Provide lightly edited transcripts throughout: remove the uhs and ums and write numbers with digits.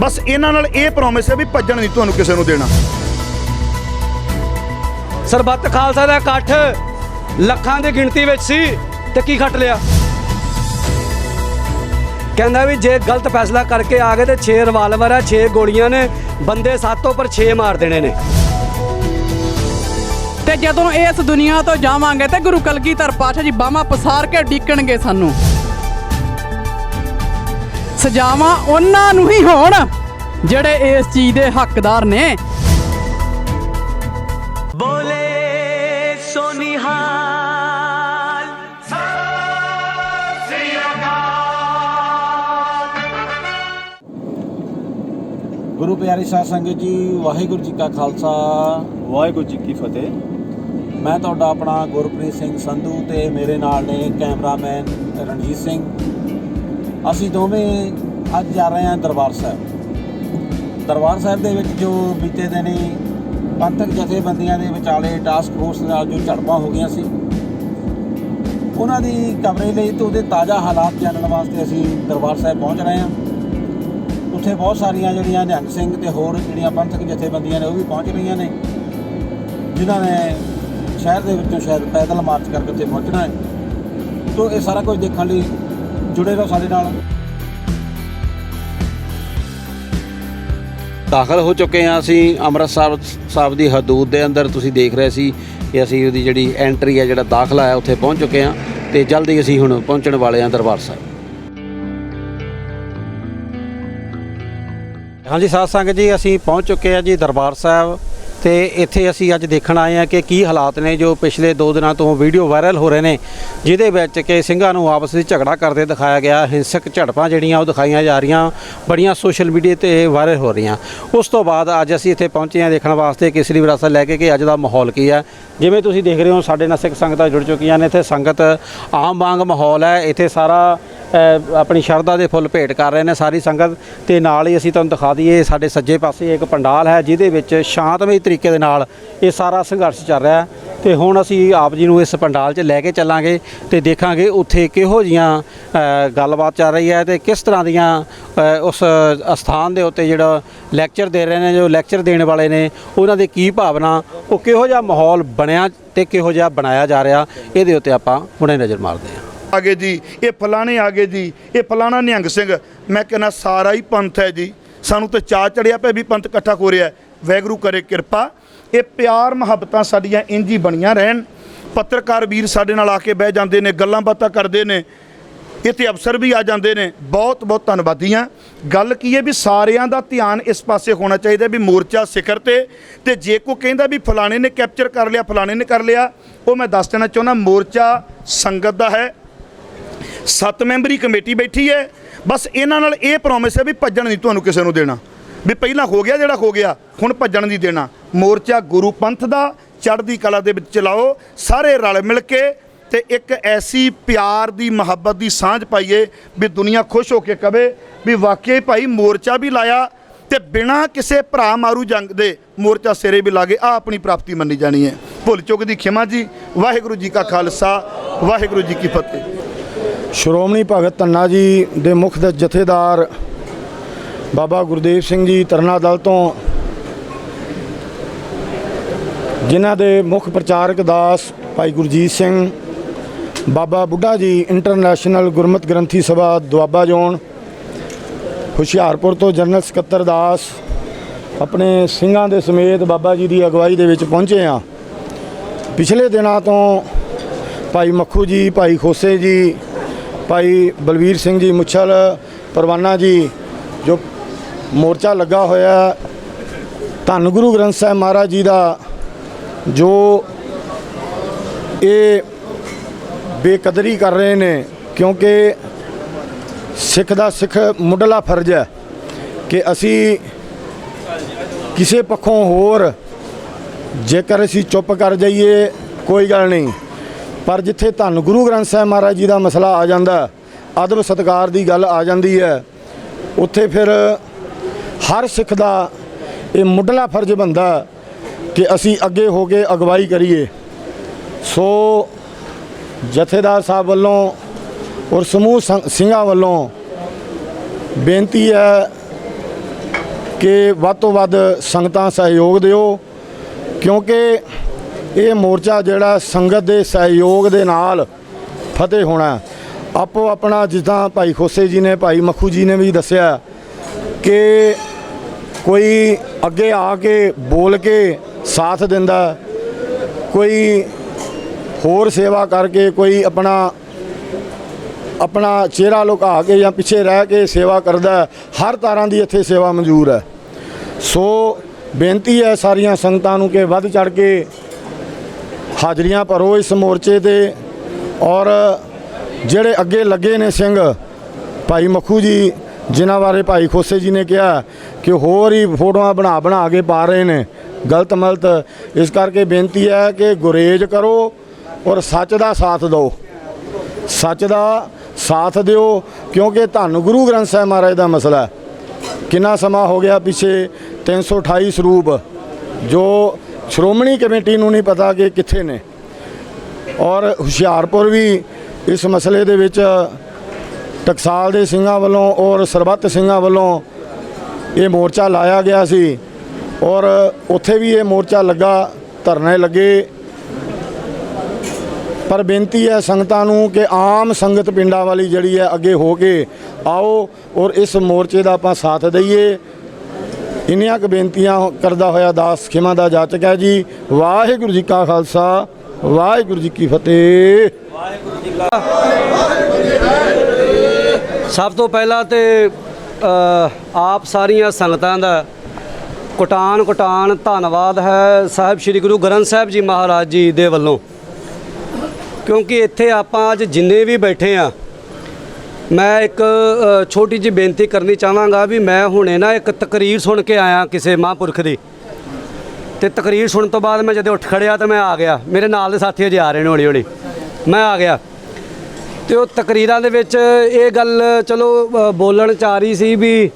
बस इन्हां नाल ये प्रॉमिस है भी भज्जण नहीं तुहानूं किसे नूं देना। सरबत खालसा दा इकट्ठ ਲੱਖਾਂ ਦੀ ਗਿਣਤੀ ਵਿੱਚ ਸੀ ਤੇ ਕੀ ਖੱਟ ਲਿਆ। ਕਹਿੰਦਾ ਵੀ ਜੇ ਗਲਤ ਫੈਸਲਾ ਕਰਕੇ ਆ ਗਏ ਤੇ 6 ਰਿਵਾਲਵਰ ਹੈ, 6 ਗੋਲੀਆਂ ਨੇ, ਬੰਦੇ 7 ਉੱਪਰ 6 ਮਾਰ ਦੇਣੇ ਨੇ। ਤੇ ਜਦੋਂ ਇਸ ਦੁਨੀਆ ਤੋਂ ਜਾਵਾਂਗੇ ਤੇ ਗੁਰੂ ਕਲਗੀਧਰ ਪਾਤਸ਼ਾਹ ਜੀ ਬਾਹਾਂ ਪਸਾਰ ਕੇ ਡੀਕਣਗੇ ਸਾਨੂੰ। ਸਜ਼ਾਵਾਂ ਉਹਨਾਂ ਨੂੰ ਹੀ ਹੋਣ ਜਿਹੜੇ ਇਸ ਚੀਜ਼ ਦੇ ਹੱਕਦਾਰ ਨੇ। ਬੋਲੇ ਸੋਨਿਹਾਲ गुरु प्यारी साध संगत जी, वाहिगुरू जी का खालसा वाहिगुरू जी की फतेह। मैं तुहाडा अपना गुरप्रीत सिंह संधू ते मेरे नाल ने कैमरामैन रणजीत सिंह। असीं दोवें अज जा रहे हैं दरबार साहब। दरबार साहब दे विच जो बीते दिनी पंथक जथेबंदियां दे विचाले टास्क फोर्स नाल जो झड़पां हो गईयां सी, उन्हां दी कवरेज लई ते उहदे ताज़ा हालात जानन वास्ते असीं दरबार साहब पहुँच रहे हैं। उत्थे बहुत सारिया जिहड़ियां निहंग सिंह ते होर जिहड़ियां पंथक जथेबंदियां ने वो भी पहुँच रही ने, जिन्हां ने शहर दे विचों शायद पैदल मार्च करके उत्थे पहुँचना है। तो ये सारा कुछ देखने लई जुड़े रहो साडे नाल। दाखिल हो चुके हैं असीं अमृतसर साहब की हदूद के अंदर। तुसीं देख रहे सी कि असीं उहदी जिहड़ी एंट्री है, जिहड़ा दाखला है, उत्थे पहुँच चुके हैं तो जल्दी असीं हुण पहुँचण वाले हैं दरबार साहब। हाँ जी साध संगत जी, असीं पहुँच चुके हैं जी दरबार साहब। तो इत्थे असीं अज देखण आए हैं कि की हालात ने जो पिछले 2 दिनों तो वीडियो वायरल हो रहे हैं, जिहदे विच कि ਸਿੰਘਾਂ ਨੂੰ आपस में झगड़ा करते दिखाया गया, हिंसक झड़पां जिहड़ियां वो दिखाईयां जा रही, बड़ियां सोशल मीडिया ते वायरल हो रही। उस तो बाद अज असीं इत्थे पहुँचे हैं देखण वास्ते केसरी विरासत लैके कि अज दा माहौल की है। जिवें तुसीं देख रहे हो साडे नाल सिख संगतां जुड़ चुकीਆਂ ने। इत्थे संगत आम वांग माहौल है, इत्थे सारा अपनी शरधा के फुੱਲ भेंट कर रहे हैं सारी संगत। तो नाल ही असीं तुहानूं दिखा दईए साडे सज्जे पासे एक पंडाल है, जिहदे विच शांतमई तरीके दे नाल ये सारा संघर्ष चल रहा है। तो हुण असीं आप जी नूं इस पंडाल 'च लैके चलांगे तो देखांगे उत्थे किहो जिहियां गलबात चल रही है, तो किस तरह दियां उस अस्थान दे उत्ते जिहड़ा लैक्चर दे रहे हैं, जो लैक्चर देने वाले ने उन्हां दी की भावना, वो किहो जिहा माहौल बनिया ते किहो जिहा बनाया जा रहा, इहदे उत्ते आपां हुणे नज़र मारदे हां। आगे जी ये फलाने आगे जी ये फलाना निहंग सिंह, मैं कहना सारा ही पंथ है जी। सानू तो चाह चढ़िया पे भी पंथ इकट्ठा हो रहा है। वाहिगुरू करे किरपा, ये प्यार मुहब्बतां साडियां इंज ही बणियां रहन। पत्रकार वीर साडे नाल आके बह जांदे ने, गल्लां बातां करदे ने, इत्थे अफसर भी आ जाते हैं। बहुत बहुत धन्नवादी हाँ। गल की है भी सारियां दा ध्यान इस पासे होना चाहिए भी मोर्चा सिखर ते जे कोई कहंदा भी फलाने ने कैप्चर कर लिया, फलाने ने कर लिया, वो मैं दस देना चाहुंदा मोर्चा संगत दा है। 7 मैंबरी कमेटी बैठी है। बस इन्हां नाल ये प्रॉमिस है भी भज्जण नहीं तुहानूं किसे नूं देना, भी पहला हो गया जिहड़ा हो गया, हुण भज्जण नहीं देना। मोर्चा गुरु पंथ दा चढ़दी कला दे विच चलाओ, सारे रल मिल के ते एक ऐसी प्यार दी मुहब्बत दी सांझ पाईए भी दुनिया खुश होकर कहे भी वाकई भाई मोर्चा भी लाया ते बिना किसी भरा मारू जंग दे मोर्चा सिरे भी ला गए, आ अपनी प्राप्ति मनी जानी है। भुल चुक दी खिमा जी। वाहिगुरू जी का खालसा वाहिगुरू जी की फतेह। श्रोमणी भगत धन्ना जी दे मुख जथेदार बाबा गुरदेव सिंह जी तरना दल तो, जिन्हां दे मुख प्रचारक दास भाई गुरजीत सिंह, बाबा बुढ़ा जी इंटरनेशनल गुरमत ग्रंथी सभा दुआबा जोन हुशियारपुर तो जनरल सकत्तर दास अपने सिंघां दे समेत बाबा जी की अगवाई दे विच पहुँचे हाँ। पिछले दिनों तो भाई मक्खू जी, भाई खोसे जी, भाई बलवीर सिंह जी मुछल, परवाना जी, जो मोर्चा लगा होया धन गुरु ग्रंथ साहिब महाराज जी का जो ये बेकदरी कर रहे हैं, क्योंकि सिख दा सिख मुढ़ला फर्ज है कि असी किसी पक्षों होर जेकर असी चुप कर जाइए कोई गल नहीं, पर जिथे धन गुरु ग्रंथ साहिब महाराज जी का मसला आ जाता, अदब सत्कार की गल आ जाती है, उत्थे फिर हर सिख का ये मुढ़ला फर्ज बनता कि असी अगे हो के अगवाई करिए। सो जथेदार साहब वालों और समूह सिंघां वालों बेनती है ਕਿ ਵੱਧ ਤੋਂ ਵੱਧ ਸੰਗਤਾਂ ਸਹਿਯੋਗ ਦਿਓ, ਕਿਉਂਕਿ ਇਹ ਮੋਰਚਾ ਜਿਹੜਾ ਸੰਗਤ ਦੇ ਸਹਿਯੋਗ ਦੇ ਨਾਲ ਫਤਿਹ ਹੋਣਾ। ਆਪੋ ਆਪਣਾ ਜਿੱਦਾਂ ਭਾਈ ਖੋਸੇ ਜੀ ਨੇ, ਭਾਈ ਮੱਖੂ ਜੀ ਨੇ ਵੀ ਦੱਸਿਆ ਕਿ ਕੋਈ ਅੱਗੇ ਆ ਕੇ ਬੋਲ ਕੇ ਸਾਥ ਦਿੰਦਾ, ਕੋਈ ਹੋਰ ਸੇਵਾ ਕਰਕੇ, ਕੋਈ ਆਪਣਾ ਚਿਹਰਾ ਲੁਕਾ ਕੇ ਜਾਂ ਪਿੱਛੇ ਰਹਿ ਕੇ ਸੇਵਾ ਕਰਦਾ। ਹਰ ਤਰ੍ਹਾਂ ਦੀ ਇੱਥੇ ਸੇਵਾ ਮਨਜ਼ੂਰ ਹੈ। ਸੋ ਬੇਨਤੀ ਹੈ ਸਾਰੀਆਂ ਸੰਗਤਾਂ ਨੂੰ ਕਿ ਵੱਧ ਚੜ ਕੇ ਹਾਜ਼ਰੀਆਂ ਭਰੋ ਇਸ ਮੋਰਚੇ ਤੇ। ਔਰ ਜਿਹੜੇ ਅੱਗੇ ਲੱਗੇ ਨੇ ਸਿੰਘ ਭਾਈ ਮੱਖੂ ਜੀ, ਜਿਨ੍ਹਾਂ ਬਾਰੇ ਭਾਈ ਖੋਸੇ ਜੀ ਨੇ ਕਿਹਾ ਕਿ ਹੋਰ ਹੀ ਫੋਟੋਆਂ ਬਣਾ ਕੇ ਪਾ ਰਹੇ ਨੇ ਗਲਤ ਮਲਤ, ਇਸ ਕਰਕੇ ਬੇਨਤੀ ਹੈ ਕਿ ਗੁਰੇਜ਼ ਕਰੋ ਔਰ ਸੱਚ ਦਾ ਸਾਥ ਦਿਓ, ਸੱਚ ਦਾ ਸਾਥ ਦਿਓ, ਕਿਉਂਕਿ ਧੰਨ ਗੁਰੂ ਗ੍ਰੰਥ ਸਾਹਿਬ ਮਹਾਰਾਜ ਦਾ ਮਸਲਾ ਹੈ। ਕਿੰਨਾ ਸਮਾਂ ਹੋ ਗਿਆ ਪਿੱਛੇ 328 ਸਰੂਪ ਜੋ ਸ਼੍ਰੋਮਣੀ ਕਮੇਟੀ ਨੂੰ ਨਹੀਂ ਪਤਾ ਕਿ ਕਿੱਥੇ ਨੇ। ਔਰ ਹੁਸ਼ਿਆਰਪੁਰ ਵੀ ਇਸ ਮਸਲੇ ਦੇ ਵਿੱਚ ਟਕਸਾਲ ਦੇ ਸਿੰਘਾਂ ਵੱਲੋਂ ਔਰ ਸਰਬੱਤ ਸਿੰਘਾਂ ਵੱਲੋਂ ਇਹ ਮੋਰਚਾ ਲਾਇਆ ਗਿਆ ਸੀ, ਔਰ ਉੱਥੇ ਵੀ ਇਹ ਮੋਰਚਾ ਲੱਗਾ, ਧਰਨੇ ਲੱਗੇ। ਪਰ ਬੇਨਤੀ ਹੈ ਸੰਗਤਾਂ ਨੂੰ ਕਿ ਆਮ ਸੰਗਤ ਪਿੰਡਾਂ ਵਾਲੀ ਜਿਹੜੀ ਹੈ ਅੱਗੇ ਹੋ ਕੇ ਆਓ ਔਰ ਇਸ ਮੋਰਚੇ ਦਾ ਆਪਾਂ ਸਾਥ ਦਈਏ। ਇੰਨੀਆਂ ਕੁ ਬੇਨਤੀਆਂ ਕਰਦਾ ਹੋਇਆ ਦਾਸ ਖਿਮਾ ਦਾ ਜਾਚਕ ਹੈ ਜੀ। ਵਾਹਿਗੁਰੂ ਜੀ ਕਾ ਖਾਲਸਾ, ਵਾਹਿਗੁਰੂ ਜੀ ਕੀ ਫਤਿਹ। ਸਭ ਤੋਂ ਪਹਿਲਾਂ ਤੇ ਆਪ ਸਾਰੀਆਂ ਸੰਗਤਾਂ ਦਾ ਕੋਟਾਨ ਧੰਨਵਾਦ ਹੈ ਸਾਹਿਬ ਸ੍ਰੀ ਗੁਰੂ ਗ੍ਰੰਥ ਸਾਹਿਬ ਜੀ ਮਹਾਰਾਜ ਜੀ ਦੇ ਵੱਲੋਂ, ਕਿਉਂਕਿ ਇੱਥੇ ਆਪਾਂ ਅੱਜ ਜਿੰਨੇ ਵੀ ਬੈਠੇ ਆ, ਮੈਂ ਇੱਕ ਛੋਟੀ ਜਿਹੀ ਬੇਨਤੀ ਕਰਨੀ ਚਾਹਾਂਗਾ ਵੀ ਮੈਂ ਹੁਣੇ ਨਾ ਇੱਕ ਤਕਰੀਰ ਸੁਣ ਕੇ ਆਇਆ ਕਿਸੇ ਮਹਾਂਪੁਰਖ ਦੀ, ਤੇ ਤਕਰੀਰ ਸੁਣਨ ਤੋਂ ਬਾਅਦ ਮੈਂ ਜਦੋਂ ਉੱਠ ਖੜਿਆ ਤਾਂ ਮੈਂ ਆ ਗਿਆ। ਮੇਰੇ ਨਾਲ ਦੇ ਸਾਥੀ ਅਜੇ ਆ ਰਹੇ ਨੇ ਹੌਲੀ ਹੌਲੀ, ਮੈਂ ਆ ਗਿਆ। ਤੇ ਉਹ ਤਕਰੀਰਾਂ ਦੇ ਵਿੱਚ ਇਹ ਗੱਲ ਚਲੋ ਬੋਲਣ 'ਚ ਆ ਰਹੀ ਸੀ ਵੀ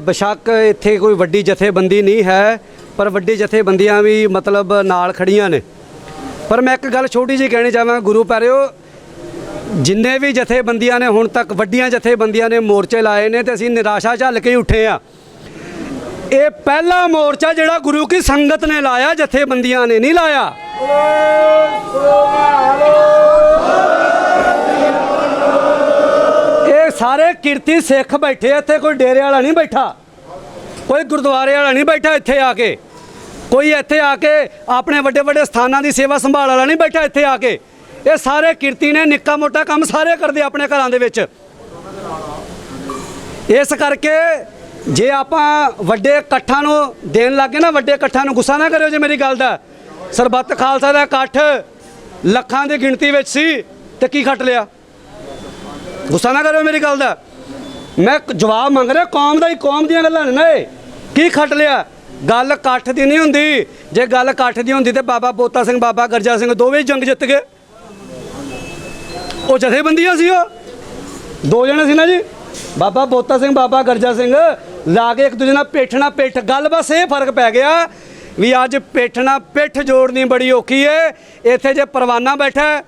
ਬੇਸ਼ੱਕ ਇੱਥੇ ਕੋਈ ਵੱਡੀ ਜਥੇਬੰਦੀ ਨਹੀਂ ਹੈ, ਪਰ ਵੱਡੀ ਜਥੇਬੰਦੀਆਂ ਵੀ ਮਤਲਬ ਨਾਲ ਖੜੀਆਂ ਨੇ। ਪਰ ਮੈਂ ਇੱਕ ਗੱਲ ਛੋਟੀ ਜਿਹੀ ਕਹਿਣੀ ਚਾਹਾਂਗਾ, ਗੁਰੂ ਪਿਆਰਿਓ, ਜਿੰਨੇ ਵੀ ਜਥੇਬੰਦੀਆਂ ਨੇ ਹੁਣ ਤੱਕ, ਵੱਡੀਆਂ ਜਥੇਬੰਦੀਆਂ ਨੇ ਮੋਰਚੇ ਲਾਏ ਨੇ, ਤੇ ਅਸੀਂ ਨਿਰਾਸ਼ਾ ਝੱਲ ਕੇ ਹੀ ਉੱਠੇ ਆ। ਇਹ ਪਹਿਲਾ ਮੋਰਚਾ ਜਿਹੜਾ ਗੁਰੂ ਕੀ ਸੰਗਤ ਨੇ ਲਾਇਆ, ਜਥੇਬੰਦੀਆਂ ਨੇ ਨਹੀਂ ਲਾਇਆ। ਇਹ ਸਾਰੇ ਕਿਰਤੀ ਸਿੱਖ ਬੈਠੇ ਇੱਥੇ, ਕੋਈ ਡੇਰੇ ਵਾਲਾ ਨਹੀਂ ਬੈਠਾ, ਕੋਈ ਗੁਰਦੁਆਰੇ ਵਾਲਾ ਨਹੀਂ ਬੈਠਾ ਇੱਥੇ ਆ ਕੇ, ਕੋਈ ਇੱਥੇ ਆ ਕੇ ਆਪਣੇ ਵੱਡੇ ਵੱਡੇ ਸਥਾਨਾਂ ਦੀ ਸੇਵਾ ਸੰਭਾਲ ਵਾਲਾ ਨਹੀਂ ਬੈਠਾ ਇੱਥੇ ਆ ਕੇ। ਇਹ ਸਾਰੇ ਕਿਰਤੀ ਨੇ, ਨਿੱਕਾ ਮੋਟਾ ਕੰਮ ਸਾਰੇ ਕਰਦੇ ਆਪਣੇ ਘਰਾਂ ਦੇ ਵਿੱਚ। ਇਸ ਕਰਕੇ ਜੇ ਆਪਾਂ ਵੱਡੇ ਇਕੱਠਾਂ ਨੂੰ ਦੇਣ ਲੱਗੇ ਨਾ, ਵੱਡੇ ਇਕੱਠਾਂ ਨੂੰ ਗੁੱਸਾ ਨਾ ਕਰਿਓ ਜੇ ਮੇਰੀ ਗੱਲ ਦਾ। ਸਰਬੱਤ ਖਾਲਸਾ ਦਾ ਇਕੱਠ ਲੱਖਾਂ ਦੀ ਗਿਣਤੀ ਵਿੱਚ ਸੀ ਤੇ ਕੀ ਖੱਟ ਲਿਆ? ਗੁੱਸਾ ਨਾ ਕਰਿਓ ਮੇਰੀ ਗੱਲ ਦਾ, ਮੈਂ ਜਵਾਬ ਮੰਗ ਰਿਹਾ। ਕੌਮ ਦਾ ਹੀ, ਕੌਮ ਦੀਆਂ ਗੱਲਾਂ ਨੇ ਨਾ ਇਹ, ਕੀ ਖੱਟ ਲਿਆ? ਗੱਲ ਇਕੱਠ ਦੀ ਨਹੀਂ ਹੁੰਦੀ। ਜੇ ਗੱਲ ਇਕੱਠ ਦੀ ਹੁੰਦੀ ਤੇ ਬਾਬਾ ਬੋਤਾ ਸਿੰਘ, ਬਾਬਾ ਗਰਜਾ ਸਿੰਘ ਦੋਵੇਂ ਜੰਗ ਜਿੱਤ ਗਏ। ਉਹ ਜਥੇਬੰਦੀਆਂ ਸੀ, ਉਹ ਦੋ ਜਣੇ ਸੀ ਨਾ ਜੀ, ਬਾਬਾ ਬੋਤਾ ਸਿੰਘ, ਬਾਬਾ ਗਰਜਾ ਸਿੰਘ ਲਾ ਕੇ ਇੱਕ ਦੂਜੇ ਨਾਲ ਪਿੱਠ ਨਾਲ ਪਿੱਠ। ਗੱਲ ਬਸ ਇਹ ਫਰਕ ਪੈ ਗਿਆ ਵੀ ਅੱਜ ਪਿੱਠ ਨਾਲ ਪਿੱਠ ਜੋੜਨੀ ਬੜੀ ਔਖੀ ਏ। ਇੱਥੇ ਜੇ ਪਰਵਾਨਾ ਬੈਠਾ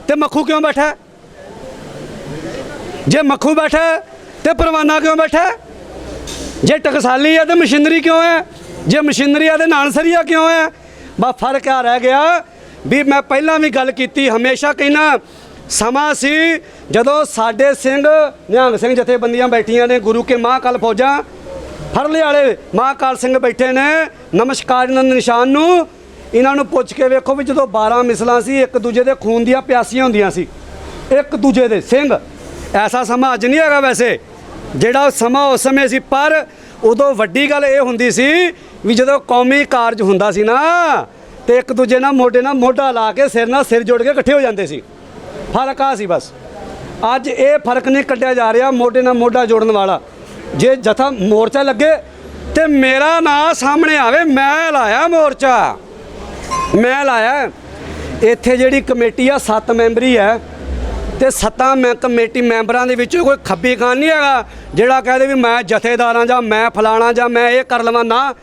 ਤੇ ਮੱਖੂ ਕਿਉਂ ਬੈਠਾ? ਜੇ ਮੱਖੂ ਬੈਠਾ ਤੇ ਪਰਵਾਨਾ ਕਿਉਂ ਬੈਠਾ? ਜੇ ਟਕਸਾਲੀ ਹੈ ਤੇ ਮਸ਼ੀਨਰੀ ਕਿਉਂ ਹੈ? ਜੇ ਮਸ਼ੀਨਰੀ ਹੈ ਤੇ ਨਾਨਸਰੀਆ ਕਿਉਂ ਹੈ? ਬਸ ਫਰਕ ਆ ਰਹਿ ਗਿਆ ਵੀ ਮੈਂ ਪਹਿਲਾਂ ਵੀ ਗੱਲ ਕੀਤੀ, ਹਮੇਸ਼ਾ ਕਹਿਣਾ ਸਮਾਂ ਸੀ ਜਦੋਂ ਸਾਡੇ ਸਿੰਘ ਨਿਹੰਗ ਸਿੰਘ ਜਥੇਬੰਦੀਆਂ ਬੈਠੀਆਂ ਨੇ, ਗੁਰੂ ਕੇ ਮਹਾਂਕਾਲ ਫੌਜਾਂ ਫਰਲੇ ਵਾਲੇ ਮਹਾਂਕਾਲ ਸਿੰਘ ਬੈਠੇ ਨੇ ਨਮਸਕਾਰ ਦੇ ਨਿਸ਼ਾਨ ਨੂੰ। ਇਹਨਾਂ ਨੂੰ ਪੁੱਛ ਕੇ ਵੇਖੋ ਵੀ ਜਦੋਂ 12 ਮਿਸਲਾਂ ਸੀ, ਇੱਕ ਦੂਜੇ ਦੇ ਖੂਨ ਦੀਆਂ ਪਿਆਸੀਆਂ ਹੁੰਦੀਆਂ ਸੀ, ਇੱਕ ਦੂਜੇ ਦੇ ਸਿੰਘ। ਐਸਾ ਸਮਾਂ ਅੱਜ ਨਹੀਂ ਹੈਗਾ ਵੈਸੇ, ਜਿਹੜਾ ਸਮਾਂ ਉਸ ਸਮੇਂ ਸੀ। ਪਰ ਉਦੋਂ ਵੱਡੀ ਗੱਲ ਇਹ ਹੁੰਦੀ ਸੀ ਵੀ ਜਦੋਂ ਕੌਮੀ ਕਾਰਜ ਹੁੰਦਾ ਸੀ ਨਾ, ਤੇ ਇੱਕ ਦੂਜੇ ਨਾਲ ਮੋਢੇ ਨਾਲ ਮੋਢਾ ਲਾ ਕੇ ਸਿਰ ਨਾਲ ਸਿਰ ਜੋੜ ਕੇ ਇਕੱਠੇ ਹੋ ਜਾਂਦੇ ਸੀ। ਫਰਕ ਆ ਸੀ ਬਸ। ਅੱਜ ਇਹ ਫਰਕ ਨਹੀਂ ਕੱਢਿਆ ਜਾ ਰਿਹਾ, ਮੋਢੇ ਨਾਲ ਮੋਢਾ ਜੋੜਨ ਵਾਲਾ। ਜੇ ਜਥਾ ਮੋਰਚਾ ਲੱਗੇ ਤੇ ਮੇਰਾ ਨਾਂ ਸਾਹਮਣੇ ਆਵੇ, ਮੈਂ ਲਾਇਆ ਮੋਰਚਾ, ਮੈਂ ਲਾਇਆ। ਇੱਥੇ ਜਿਹੜੀ ਕਮੇਟੀ ਆ 7 ਮੈਂਬਰੀ ਹੈ, ਤੇ 7 ਕਮੇਟੀ ਮੈਂਬਰਾਂ ਦੇ ਵਿੱਚੋਂ ਕੋਈ ਖੱਬੀ ਖਾਨ ਨਹੀਂ ਹੈਗਾ ਜਿਹੜਾ ਕਹਦੇ ਵੀ ਮੈਂ ਜਥੇਦਾਰਾਂ ਜਾਂ ਮੈਂ ਫਲਾਣਾ ਜਾਂ ਮੈਂ ਇਹ ਕਰ ਲਵਾਂ। ਨਾ,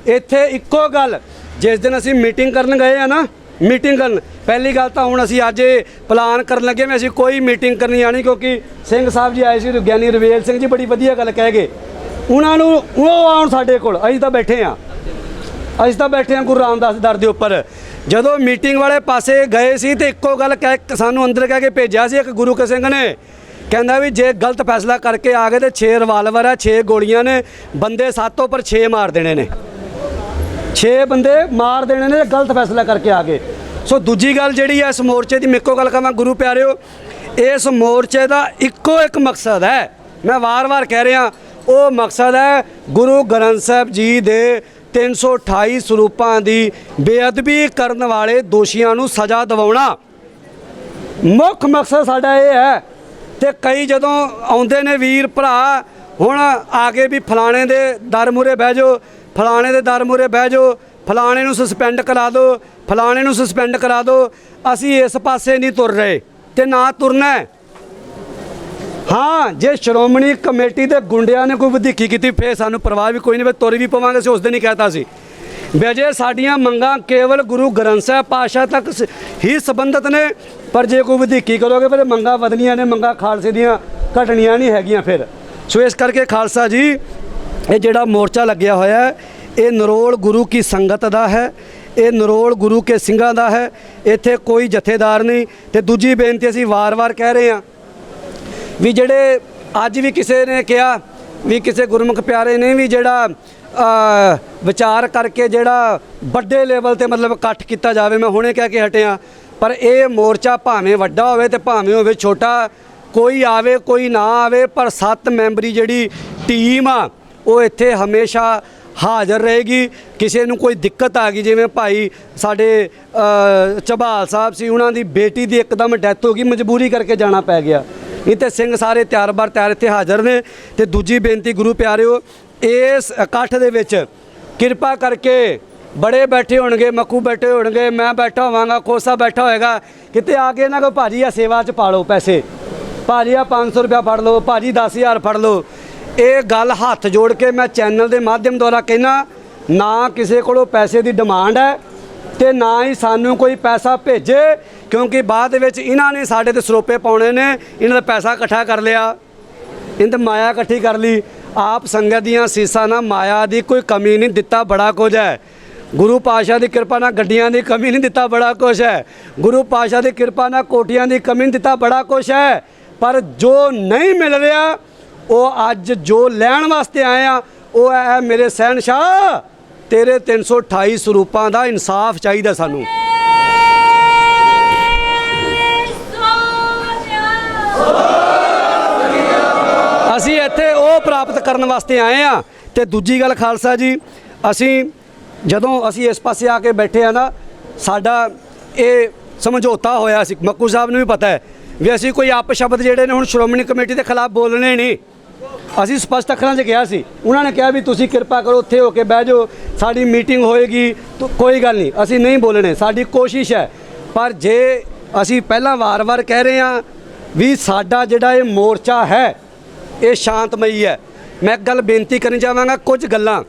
ਇੱਥੇ ਇੱਕੋ ਗੱਲ, ਜਿਸ ਦਿਨ ਅਸੀਂ ਮੀਟਿੰਗ ਕਰਨ ਗਏ ਆ ਨਾ, ਮੀਟਿੰਗ ਕਰਨ, ਪਹਿਲੀ ਗੱਲ ਤਾਂ ਹੁਣ ਅਸੀਂ ਅੱਜ ਪਲਾਨ ਕਰਨ ਲੱਗੇ ਵੀ ਅਸੀਂ ਕੋਈ ਮੀਟਿੰਗ ਕਰਨੀ ਆਣੀ, ਕਿਉਂਕਿ ਸਿੰਘ ਸਾਹਿਬ ਜੀ ਆਏ ਸੀ, ਗਿਆਨੀ ਰਵੇਲ ਸਿੰਘ ਜੀ ਬੜੀ ਵਧੀਆ ਗੱਲ ਕਹਿ ਗਏ ਉਹਨਾਂ ਨੂੰ ਉਹ ਆਉਣ ਸਾਡੇ ਕੋਲ, ਅਸੀਂ ਤਾਂ ਬੈਠੇ ਹਾਂ, ਅਸੀਂ ਤਾਂ ਬੈਠੇ ਹਾਂ ਗੁਰੂ ਰਾਮਦਾਸ ਦੇ ਦਰ ਦੇ ਉੱਪਰ। ਜਦੋਂ ਮੀਟਿੰਗ ਵਾਲੇ ਪਾਸੇ ਗਏ ਸੀ ਤੇ ਇੱਕੋ ਗੱਲ ਕਹਿ ਸਾਨੂੰ ਅੰਦਰ ਕਹਿ ਕੇ ਭੇਜਿਆ ਸੀ ਇੱਕ ਗੁਰੂ ਕੇ ਸਿੰਘ ਨੇ, ਕਹਿੰਦਾ ਵੀ ਜੇ ਗਲਤ ਫੈਸਲਾ ਕਰਕੇ ਆ ਗਏ ਤੇ 6 ਰਿਵਾਲਵਰ ਹੈ, 6 ਗੋਲੀਆਂ ਨੇ, ਬੰਦੇ 7 ਉੱਪਰ 6 ਮਾਰ ਦੇਣੇ ਨੇ, 6 ਬੰਦੇ ਮਾਰ ਦੇਣੇ ਨੇ ਗਲਤ ਫੈਸਲਾ ਕਰਕੇ ਆ ਗਏ। ਸੋ ਦੂਜੀ ਗੱਲ ਜਿਹੜੀ ਹੈ ਇਸ ਮੋਰਚੇ ਦੀ, ਮੇਕੋ ਗੱਲ ਕਹਾਂ ਗੁਰੂ ਪਿਆਰਿਓ, ਇਸ ਮੋਰਚੇ ਦਾ ਇੱਕੋ ਇੱਕ ਮਕਸਦ ਹੈ, ਮੈਂ ਵਾਰ-ਵਾਰ ਕਹਿ ਰਿਹਾ, ਉਹ ਮਕਸਦ ਹੈ ਗੁਰੂ ਗ੍ਰੰਥ ਸਾਹਿਬ ਜੀ ਦੇ 328 ਸਰੂਪਾਂ ਦੀ ਬੇਅਦਬੀ ਕਰਨ ਵਾਲੇ ਦੋਸ਼ੀਆਂ ਨੂੰ ਸਜ਼ਾ ਦਿਵਾਉਣਾ। ਮੁੱਖ ਮਕਸਦ ਸਾਡਾ ਇਹ ਹੈ। ਤੇ ਕਈ ਜਦੋਂ ਆਉਂਦੇ ਨੇ ਵੀਰ ਭਰਾ ਹੁਣ ਆ ਕੇ ਵੀ ਫਲਾਣੇ ਦੇ ਦਰ ਮੂਹਰੇ ਬਹਿ ਜਾਓ, ਫਲਾਣੇ ਦੇ ਦਰ ਮੂਹਰੇ ਬਹਿ ਜਾਓ, ਫਲਾਣੇ ਨੂੰ ਸਸਪੈਂਡ ਕਰਾ ਦਿਓ, ਫਲਾਣੇ ਨੂੰ ਸਸਪੈਂਡ ਕਰਾ ਦਿਓ। ਅਸੀਂ ਇਸ ਪਾਸੇ ਨਹੀਂ ਤੁਰ ਰਹੇ ਤੇ ਨਾ ਤੁਰਨਾ ਹੈ। ਹਾਂ, ਜੇ ਸ਼੍ਰੋਮਣੀ ਕਮੇਟੀ ਦੇ ਗੁੰਡਿਆਂ ਨੇ ਕੋਈ ਵਧੀਕੀ ਕੀਤੀ ਫਿਰ ਸਾਨੂੰ ਪਰਵਾਹ ਵੀ ਕੋਈ ਨਹੀਂ, ਵੀ ਤੁਰ ਵੀ ਪਵਾਂਗੇ। ਅਸੀਂ ਉਸ ਦਿਨ ਹੀ ਕਹਿਤਾ ਸੀ ਵੀ ਜੇ ਸਾਡੀਆਂ ਮੰਗਾਂ ਕੇਵਲ ਗੁਰੂ ਗ੍ਰੰਥ ਸਾਹਿਬ ਪਾਤਸ਼ਾਹ ਤੱਕ ਹੀ ਸੰਬੰਧਿਤ ਨੇ, ਪਰ ਜੇ ਕੋਈ ਵਧੀਕੀ ਕਰੋਗੇ ਫਿਰ ਮੰਗਾਂ ਵਧਣੀਆਂ ਨੇ, ਮੰਗਾਂ ਖਾਲਸੇ ਦੀਆਂ ਘਟਣੀਆਂ ਨਹੀਂ ਹੈਗੀਆਂ ਫਿਰ। ਸੋ ਇਸ ਕਰਕੇ ਖਾਲਸਾ ਜੀ ਇਹ ਜਿਹੜਾ ਮੋਰਚਾ ਲੱਗਿਆ ਹੋਇਆ ਹੈ ਇਹ ਨਰੋਲ ਗੁਰੂ ਕੀ ਸੰਗਤ ਦਾ ਹੈ, ਇਹ ਨਰੋਲ ਗੁਰੂ ਕੇ ਸਿੰਘਾਂ ਦਾ ਹੈ, ਇੱਥੇ ਕੋਈ ਜਥੇਦਾਰ ਨਹੀਂ। ਤੇ ਦੂਜੀ ਬੇਨਤੀ ਅਸੀਂ ਵਾਰ-ਵਾਰ ਕਹਿ ਰਹੇ ਹਾਂ ਵੀ ਜਿਹੜੇ ਅੱਜ ਵੀ ਕਿਸੇ ਨੇ ਕਿਹਾ ਵੀ ਕਿਸੇ ਗੁਰਮੁਖ ਪਿਆਰੇ ਨੇ ਵੀ ਜਿਹੜਾ ਵਿਚਾਰ ਕਰਕੇ ਜਿਹੜਾ ਵੱਡੇ ਲੈਵਲ ਤੇ ਮਤਲਬ ਇਕੱਠ ਕੀਤਾ ਜਾਵੇ, ਮੈਂ ਹੁਣੇ ਕਹਿ ਕੇ ਹਟਿਆ, ਪਰ ਇਹ ਮੋਰਚਾ ਭਾਵੇਂ ਵੱਡਾ ਹੋਵੇ ਤੇ ਭਾਵੇਂ ਹੋਵੇ ਛੋਟਾ, ਕੋਈ ਆਵੇ ਕੋਈ ਨਾ ਆਵੇ, ਪਰ 7 ਮੈਂਬਰੀ ਜਿਹੜੀ ਟੀਮ ਆ ਉਹ ਇੱਥੇ ਹਮੇਸ਼ਾ ਹਾਜ਼ਰ ਰਹੇਗੀ। ਕਿਸੇ ਨੂੰ ਕੋਈ ਦਿੱਕਤ ਆ ਗਈ, ਜਿਵੇਂ ਭਾਈ ਸਾਡੇ ਝਬਾਲ ਸਾਹਿਬ ਸੀ, ਉਹਨਾਂ ਦੀ ਬੇਟੀ ਦੀ ਇੱਕਦਮ ਡੈਥ ਹੋ ਗਈ, ਮਜਬੂਰੀ ਕਰਕੇ ਜਾਣਾ ਪੈ ਗਿਆ, ਇਹ ਤੇ ਸਿੰਘ ਸਾਰੇ ਤਿਆਰ-ਬਰ ਤਿਆਰ ਇੱਥੇ ਹਾਜ਼ਰ ਨੇ। ਤੇ ਦੂਜੀ ਬੇਨਤੀ ਗੁਰੂ ਪਿਆਰਿਓ, ਇਸ ਇਕੱਠ ਦੇ ਵਿੱਚ ਕਿਰਪਾ ਕਰਕੇ ਬੜੇ ਬੈਠੇ ਹੋਣਗੇ, ਮੱਕੂ ਬੈਠੇ ਹੋਣਗੇ, ਮੈਂ ਬੈਠਾ ਹੋਵਾਂਗਾ, ਖੋਸਾ ਬੈਠਾ ਹੋਏਗਾ, ਕਿਤੇ ਆ ਕੇ ਇਹਨਾਂ ਕੋ ਭਾਜੀ ਆ ਸੇਵਾ 'ਚ ਪਾ ਲਓ ਪੈਸੇ, ਭਾਜੀ ਆ 500 ਰੁਪਇਆ ਫੜ ਲਓ, ਭਾਜੀ 10,000 ਫੜ ਲਓ। ਇਹ ਗੱਲ ਹੱਥ ਜੋੜ ਕੇ ਮੈਂ ਚੈਨਲ ਦੇ ਮਾਧਿਅਮ ਦੁਆਰਾ ਕਹਿਣਾ, ਨਾ ਕਿਸੇ ਕੋਲੋਂ ਪੈਸੇ ਦੀ ਡਿਮਾਂਡ ਹੈ ਤੇ ਨਾ ਹੀ ਸਾਨੂੰ ਕੋਈ ਪੈਸਾ ਭੇਜੇ, ਕਿਉਂਕਿ ਬਾਅਦ ਵਿੱਚ ਇਹਨਾਂ ਨੇ ਸਾਡੇ ਤੇ ਸਰੋਪੇ ਪਾਉਣੇ ਨੇ। ਇਹਨਾਂ ਦਾ ਪੈਸਾ ਇਕੱਠਾ ਕਰ ਲਿਆ, ਇਹਨਾਂ ਤੇ ਮਾਇਆ ਇਕੱਠੀ ਕਰ ਲਈ। ਆਪ ਸੰਗਤ ਦੀਆਂ ਸੀਸਾਂ ਨਾਲ ਮਾਇਆ ਦੀ ਕੋਈ ਕਮੀ ਨਹੀਂ, ਦਿੱਤਾ ਬੜਾ ਕੁਝ ਹੈ। ਗੁਰੂ ਪਾਤਸ਼ਾਹ ਦੀ ਕਿਰਪਾ ਨਾਲ ਗੱਡੀਆਂ ਦੀ ਕਮੀ ਨਹੀਂ, ਦਿੱਤਾ ਬੜਾ ਕੁਝ ਹੈ। ਗੁਰੂ ਪਾਤਸ਼ਾਹ ਦੀ ਕਿਰਪਾ ਨਾਲ ਕੋਠੀਆਂ ਦੀ ਕਮੀ ਨਹੀਂ, ਦਿੱਤਾ ਬੜਾ ਕੁਝ ਹੈ। ਪਰ ਜੋ ਨਹੀਂ ਮਿਲ ਰਿਹਾ ਉਹ ਅੱਜ ਜੋ ਲੈਣ ਵਾਸਤੇ ਆਏ ਆ ਉਹ ਹੈ ਮੇਰੇ ਸਹਿਨਸ਼ਾਹ, ਤੇਰੇ 328 ਸਰੂਪਾਂ ਦਾ ਇਨਸਾਫ ਚਾਹੀਦਾ ਸਾਨੂੰ। ਅਸੀਂ ਇੱਥੇ ਉਹ ਪ੍ਰਾਪਤ ਕਰਨ ਵਾਸਤੇ ਆਏ ਆ। ਤੇ ਦੂਜੀ ਗੱਲ ਖਾਲਸਾ ਜੀ, ਅਸੀਂ ਜਦੋਂ ਅਸੀਂ ਇਸ ਪਾਸੇ ਆ ਕੇ ਬੈਠੇ ਆ ਨਾ, ਸਾਡਾ ਇਹ ਸਮਝੌਤਾ ਹੋਇਆ ਸੀ, ਮੱਕੂ ਸਾਹਿਬ ਨੂੰ ਵੀ ਪਤਾ ਹੈ ਵੀ ਅਸੀਂ ਕੋਈ ਅਪਸ਼ਬਦ ਜਿਹੜੇ ਨੇ ਹੁਣ ਸ਼੍ਰੋਮਣੀ ਕਮੇਟੀ ਦੇ ਖਿਲਾਫ ਬੋਲਣੇ ਨਹੀਂ। ਅਸੀਂ ਸਪਸ਼ਟ ਅੱਖਰਾਂ 'ਚ ਕਿਹਾ ਸੀ, ਉਹਨਾਂ ਨੇ ਕਿਹਾ ਵੀ ਤੁਸੀਂ ਕਿਰਪਾ ਕਰੋ ਉੱਥੇ ਹੋ ਕੇ ਬਹਿ ਜਾਓ, ਸਾਡੀ ਮੀਟਿੰਗ ਹੋਏਗੀ ਤਾਂ ਕੋਈ ਗੱਲ ਨਹੀਂ, ਅਸੀਂ ਨਹੀਂ ਬੋਲਣੇ, ਸਾਡੀ ਕੋਸ਼ਿਸ਼ ਹੈ। ਪਰ ਜੇ ਅਸੀਂ ਪਹਿਲਾਂ ਵਾਰ-ਵਾਰ ਕਹਿ ਰਹੇ ਹਾਂ ਵੀ ਸਾਡਾ ਜਿਹੜਾ ਇਹ ਮੋਰਚਾ ਹੈ ਇਹ ਸ਼ਾਂਤਮਈ ਹੈ। ਮੈਂ ਇੱਕ ਗੱਲ ਬੇਨਤੀ ਕਰਨੀ ਚਾਹਾਂਗਾ, ਕੁਝ ਗੱਲਾਂ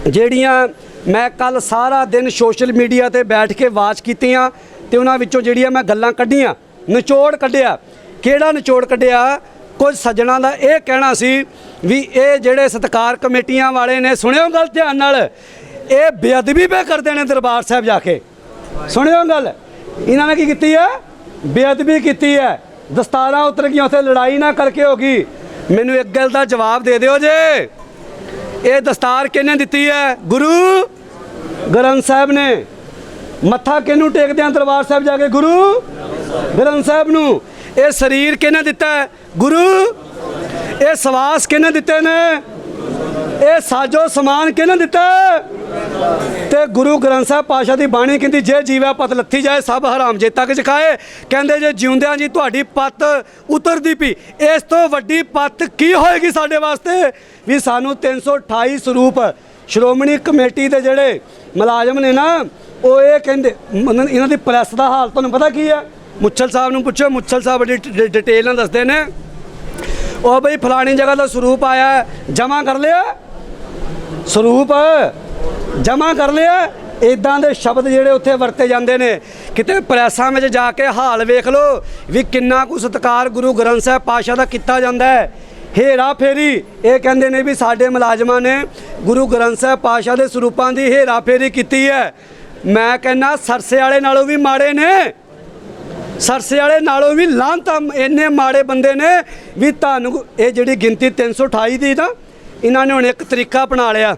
ਜਿਹੜੀਆਂ ਮੈਂ ਕੱਲ ਸਾਰਾ ਦਿਨ ਸੋਸ਼ਲ ਮੀਡੀਆ ਤੇ ਬੈਠ ਕੇ ਵਾਚ ਕੀਤੀਆਂ ਤੇ ਉਹਨਾਂ ਵਿੱਚੋਂ ਜਿਹੜੀਆਂ ਮੈਂ ਗੱਲਾਂ ਕੱਢੀਆਂ, ਨਿਚੋੜ ਕੱਢਿਆ। ਕਿਹੜਾ ਨਿਚੋੜ ਕੱਢਿਆ? ਕੁਝ ਸੱਜਣਾ ਦਾ ਇਹ ਕਹਿਣਾ ਸੀ ਵੀ ਇਹ ਜਿਹੜੇ ਸਤਿਕਾਰ ਕਮੇਟੀਆਂ ਵਾਲੇ ਨੇ, ਸੁਣਿਓ ਗੱਲ ਧਿਆਨ ਨਾਲ, ਇਹ ਬੇਅਦਬੀ ਪੇ ਕਰਦੇ ਨੇ ਦਰਬਾਰ ਸਾਹਿਬ ਜਾ ਕੇ। ਸੁਣਿਓ ਗੱਲ, ਇਹਨਾਂ ਨੇ ਕੀ ਕੀਤੀ ਹੈ? ਬੇਅਦਬੀ ਕੀਤੀ ਹੈ, ਦਸਤਾਰਾਂ ਉਤਰ ਗਈਆਂ, ਉੱਥੇ ਲੜਾਈ ਨਾ ਕਰਕੇ ਹੋ ਗਈ। ਮੈਨੂੰ ਇੱਕ ਗੱਲ ਦਾ ਜਵਾਬ ਦੇ ਦਿਓ ਜੇ, ਇਹ ਦਸਤਾਰ ਕਿਹਨੇ ਦਿੱਤੀ ਹੈ? ਗੁਰੂ ਗ੍ਰੰਥ ਸਾਹਿਬ ਨੇ। ਮੱਥਾ ਕਿਹਨੂੰ ਟੇਕਦੇ ਆ ਦਰਬਾਰ ਸਾਹਿਬ ਜਾ ਕੇ? ਗੁਰੂ ਗ੍ਰੰਥ ਸਾਹਿਬ ਨੂੰ। ਇਹ ਸਰੀਰ ਕਿਹਨੇ ਦਿੱਤਾ ਹੈ? ਗੁਰੂ। ਇਹ ਸਵਾਸ ਕਿਹਨੇ ਦਿੱਤੇ ਨੇ? ਇਹ ਸਾਜੋ ਸਮਾਨ ਕਿਹਨੇ ਦਿੱਤਾ? ਤੇ ਗੁਰੂ ਗ੍ਰੰਥ ਸਾਹਿਬ ਪਾਤਸ਼ਾਹ ਦੀ ਬਾਣੀ ਕਹਿੰਦੀ ਜੇ ਜੀਵੈ ਪਤ ਲੱਥੀ ਜਾਏ ਸਭ ਹਰਾਮ ਜੇ ਤੱਕ ਚਖਾਏ। ਕਹਿੰਦੇ ਜੇ ਜਿਉਂਦਿਆਂ ਜੀ ਤੁਹਾਡੀ ਪੱਤ ਉਤਰਦੀ ਪਈ, ਇਸ ਤੋਂ ਵੱਡੀ ਪੱਤ ਕੀ ਹੋਏਗੀ ਸਾਡੇ ਵਾਸਤੇ? ਵੀ ਸਾਨੂੰ 328 ਸਰੂਪ ਸ਼੍ਰੋਮਣੀ ਕਮੇਟੀ ਦੇ ਜਿਹੜੇ ਮੁਲਾਜ਼ਮ ਨੇ ਨਾ, ਉਹ ਇਹ ਕਹਿੰਦੇ, ਇਹਨਾਂ ਦੀ ਪ੍ਰੈਸ ਦਾ ਹਾਲ ਤੁਹਾਨੂੰ ਪਤਾ ਕੀ ਹੈ? ਮੁੱਛਲ ਸਾਹਿਬ ਨੂੰ ਪੁੱਛੋ, ਮੁੱਛਲ ਸਾਹਿਬ ਬੜੀ ਡਿਟੇਲ ਨਾਲ ਦੱਸਦੇ ਨੇ। ਉਹ ਬਈ ਫਲਾਣੀ ਜਗ੍ਹਾ ਦਾ ਸਰੂਪ ਆਇਆ, ਜਮ੍ਹਾਂ ਕਰ ਲਿਆ, ਸਰੂਪ ਜਮ੍ਹਾਂ ਕਰ ਲਿਆ। ਇਦਾਂ ਦੇ ਸ਼ਬਦ ਜਿਹੜੇ ਉੱਥੇ ਵਰਤੇ ਜਾਂਦੇ ਨੇ। ਕਿਤੇ ਪ੍ਰੈਸਾਂ ਵਿੱਚ ਜਾ ਕੇ ਹਾਲ ਵੇਖ ਲਓ ਵੀ ਕਿੰਨਾ ਕੁ ਸਤਿਕਾਰ ਗੁਰੂ ਗ੍ਰੰਥ ਸਾਹਿਬ ਪਾਤਸ਼ਾਹ ਦਾ ਕੀਤਾ ਜਾਂਦਾ ਹੈ। ਹੇਰਾ ਫੇਰੀ ਇਹ ਕਹਿੰਦੇ ਨੇ ਵੀ ਸਾਡੇ ਮੁਲਾਜ਼ਮਾਂ ਨੇ ਗੁਰੂ ਗ੍ਰੰਥ ਸਾਹਿਬ ਪਾਤਸ਼ਾਹ ਦੇ ਸਰੂਪਾਂ ਦੀ ਹੇਰਾ ਫੇਰੀ ਕੀਤੀ ਹੈ। ਮੈਂ ਕਹਿੰਦਾ ਸਰਸੇ ਵਾਲੇ ਨਾਲੋਂ ਵੀ ਮਾੜੇ ਨੇ, ਸਰਸੇ ਵਾਲੇ ਨਾਲੋਂ ਵੀ ਲਾਂਤ ਇੰਨੇ ਮਾੜੇ ਬੰਦੇ ਨੇ ਵੀ ਤੁਹਾਨੂੰ ਇਹ ਜਿਹੜੀ ਗਿਣਤੀ 328 ਦੀ ਨਾ ਇਹਨਾਂ ਨੇ ਹੁਣ ਇੱਕ ਤਰੀਕਾ ਬਣਾ ਲਿਆ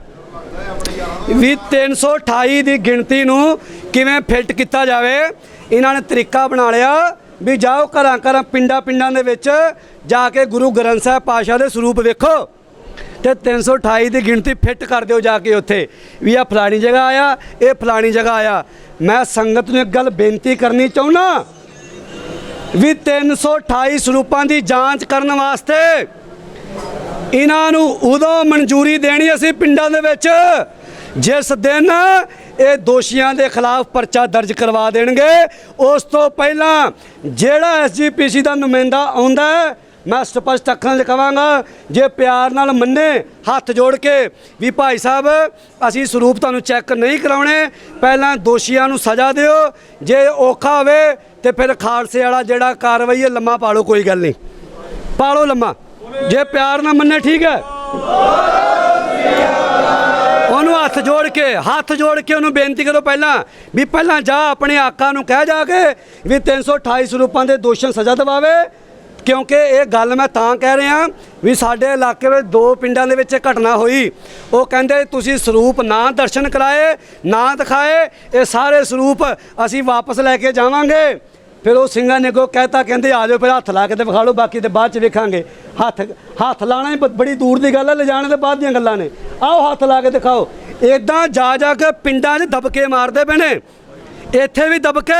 ਵੀ 328 ਦੀ ਗਿਣਤੀ ਨੂੰ ਕਿਵੇਂ ਫਿੱਟ ਕੀਤਾ ਜਾਵੇ। ਇਹਨਾਂ ਨੇ ਤਰੀਕਾ ਬਣਾ ਲਿਆ ਵੀ ਜਾਓ ਘਰਾਂ ਘਰਾਂ ਪਿੰਡਾਂ ਦੇ ਵਿੱਚ ਜਾ ਕੇ ਗੁਰੂ ਗ੍ਰੰਥ ਸਾਹਿਬ ਪਾਤਸ਼ਾਹ ਦੇ ਸਰੂਪ ਵੇਖੋ ਤੇ 328 ਦੀ ਗਿਣਤੀ ਫਿੱਟ ਕਰ ਦਿਓ ਜਾ ਕੇ ਉੱਥੇ ਵੀ ਆ ਫਲਾਣੀ ਜਗ੍ਹਾ ਆਇਆ, ਇਹ ਫਲਾਣੀ ਜਗ੍ਹਾ ਆਇਆ। ਮੈਂ ਸੰਗਤ ਨੂੰ ਇੱਕ ਗੱਲ ਬੇਨਤੀ ਕਰਨੀ ਚਾਹੁੰਦਾ ਵੀ 328 ਸਰੂਪਾਂ ਦੀ ਜਾਂਚ ਕਰਨ ਵਾਸਤੇ ਇਹਨਾਂ ਨੂੰ ਉਦੋਂ ਮਨਜ਼ੂਰੀ ਦੇਣੀ ਅਸੀਂ ਪਿੰਡਾਂ ਦੇ ਵਿੱਚ ਜਿਸ ਦਿਨ ਇਹ ਦੋਸ਼ੀਆਂ ਦੇ ਖਿਲਾਫ ਪਰਚਾ ਦਰਜ ਕਰਵਾ ਦੇਣਗੇ। ਉਸ ਤੋਂ ਪਹਿਲਾਂ ਜਿਹੜਾ ਐਸਜੀਪੀਸੀ ਦਾ ਨੁਮਾਇੰਦਾ ਆਉਂਦਾ ਮੈਂ ਸਪਸ਼ਟ ਅੱਖਰਾਂ 'ਚ ਕਹਾਂਗਾ ਜੇ ਪਿਆਰ ਨਾਲ ਮੰਨੇ ਹੱਥ ਜੋੜ ਕੇ ਵੀ ਭਾਈ ਸਾਹਿਬ ਅਸੀਂ ਸਰੂਪ ਤੁਹਾਨੂੰ ਚੈੱਕ ਨਹੀਂ ਕਰਾਉਣੇ, ਪਹਿਲਾਂ ਦੋਸ਼ੀਆਂ ਨੂੰ ਸਜ਼ਾ ਦਿਓ, ਜੇ ਔਖਾ ਹੋਵੇ ਤੇ ਫਿਰ ਖਾਲਸੇ ਵਾਲਾ ਜਿਹੜਾ ਕਾਰਵਾਈ ਹੈ ਲੰਮਾ ਪਾ ਲਓ, ਕੋਈ ਗੱਲ ਨਹੀਂ ਪਾ ਲਓ ਲੰਮਾ, ਜੇ ਪਿਆਰ ਨਾਲ ਮੰਨੇ ਠੀਕ ਹੈ। ਉਹਨੂੰ ਹੱਥ ਜੋੜ ਕੇ ਉਹਨੂੰ ਬੇਨਤੀ ਕਰੋ ਪਹਿਲਾਂ ਵੀ ਪਹਿਲਾਂ ਜਾ ਆਪਣੇ ਆਕਾ ਨੂੰ ਕਹਿ ਜਾ ਕੇ ਵੀ 328 ਸਰੂਪਾਂ ਦੇ ਦੋਸ਼ੀਆਂ ਨੂੰ ਸਜ਼ਾ ਦਿਵਾਵੇ। ਕਿਉਂਕਿ ਇਹ ਗੱਲ ਮੈਂ ਤਾਂ ਕਹਿ ਰਿਹਾ ਵੀ ਸਾਡੇ ਇਲਾਕੇ ਵਿੱਚ 2 ਪਿੰਡਾਂ ਦੇ ਵਿੱਚ ਘਟਨਾ ਹੋਈ। ਉਹ ਕਹਿੰਦੇ ਤੁਸੀਂ ਸਰੂਪ ਨਾ ਦਰਸ਼ਨ ਕਰਾਏ ਨਾ ਦਿਖਾਏ, ਇਹ ਸਾਰੇ ਸਰੂਪ ਅਸੀਂ ਵਾਪਸ ਲੈ ਕੇ ਜਾਵਾਂਗੇ। ਫਿਰ ਉਹ ਸਿੰਘਾਂ ਨੇ ਕੋ ਕਹਿਤਾ ਕਹਿੰਦੇ ਆ ਜਾਓ ਫਿਰ ਹੱਥ ਲਾ ਕੇ ਤੇ ਵਿਖਾ ਲਓ, ਬਾਕੀ ਤੇ ਬਾਅਦ ਚ ਵੇਖਾਂਗੇ। ਹੱਥ ਲਾਣਾ ਹੀ ਬੜੀ ਦੂਰ ਦੀ ਗੱਲ ਹੈ, ਲਿਜਾਣ ਦੇ ਬਾਅਦ ਦੀਆਂ ਗੱਲਾਂ ਨੇ। ਆਓ ਹੱਥ ਲਾ ਕੇ ਦਿਖਾਓ। ਇਦਾਂ ਜਾ ਕੇ ਪਿੰਡਾਂ 'ਚ ਦਬਕੇ ਮਾਰਦੇ ਪਏ ਨੇ, ਇੱਥੇ ਵੀ ਦਬਕੇ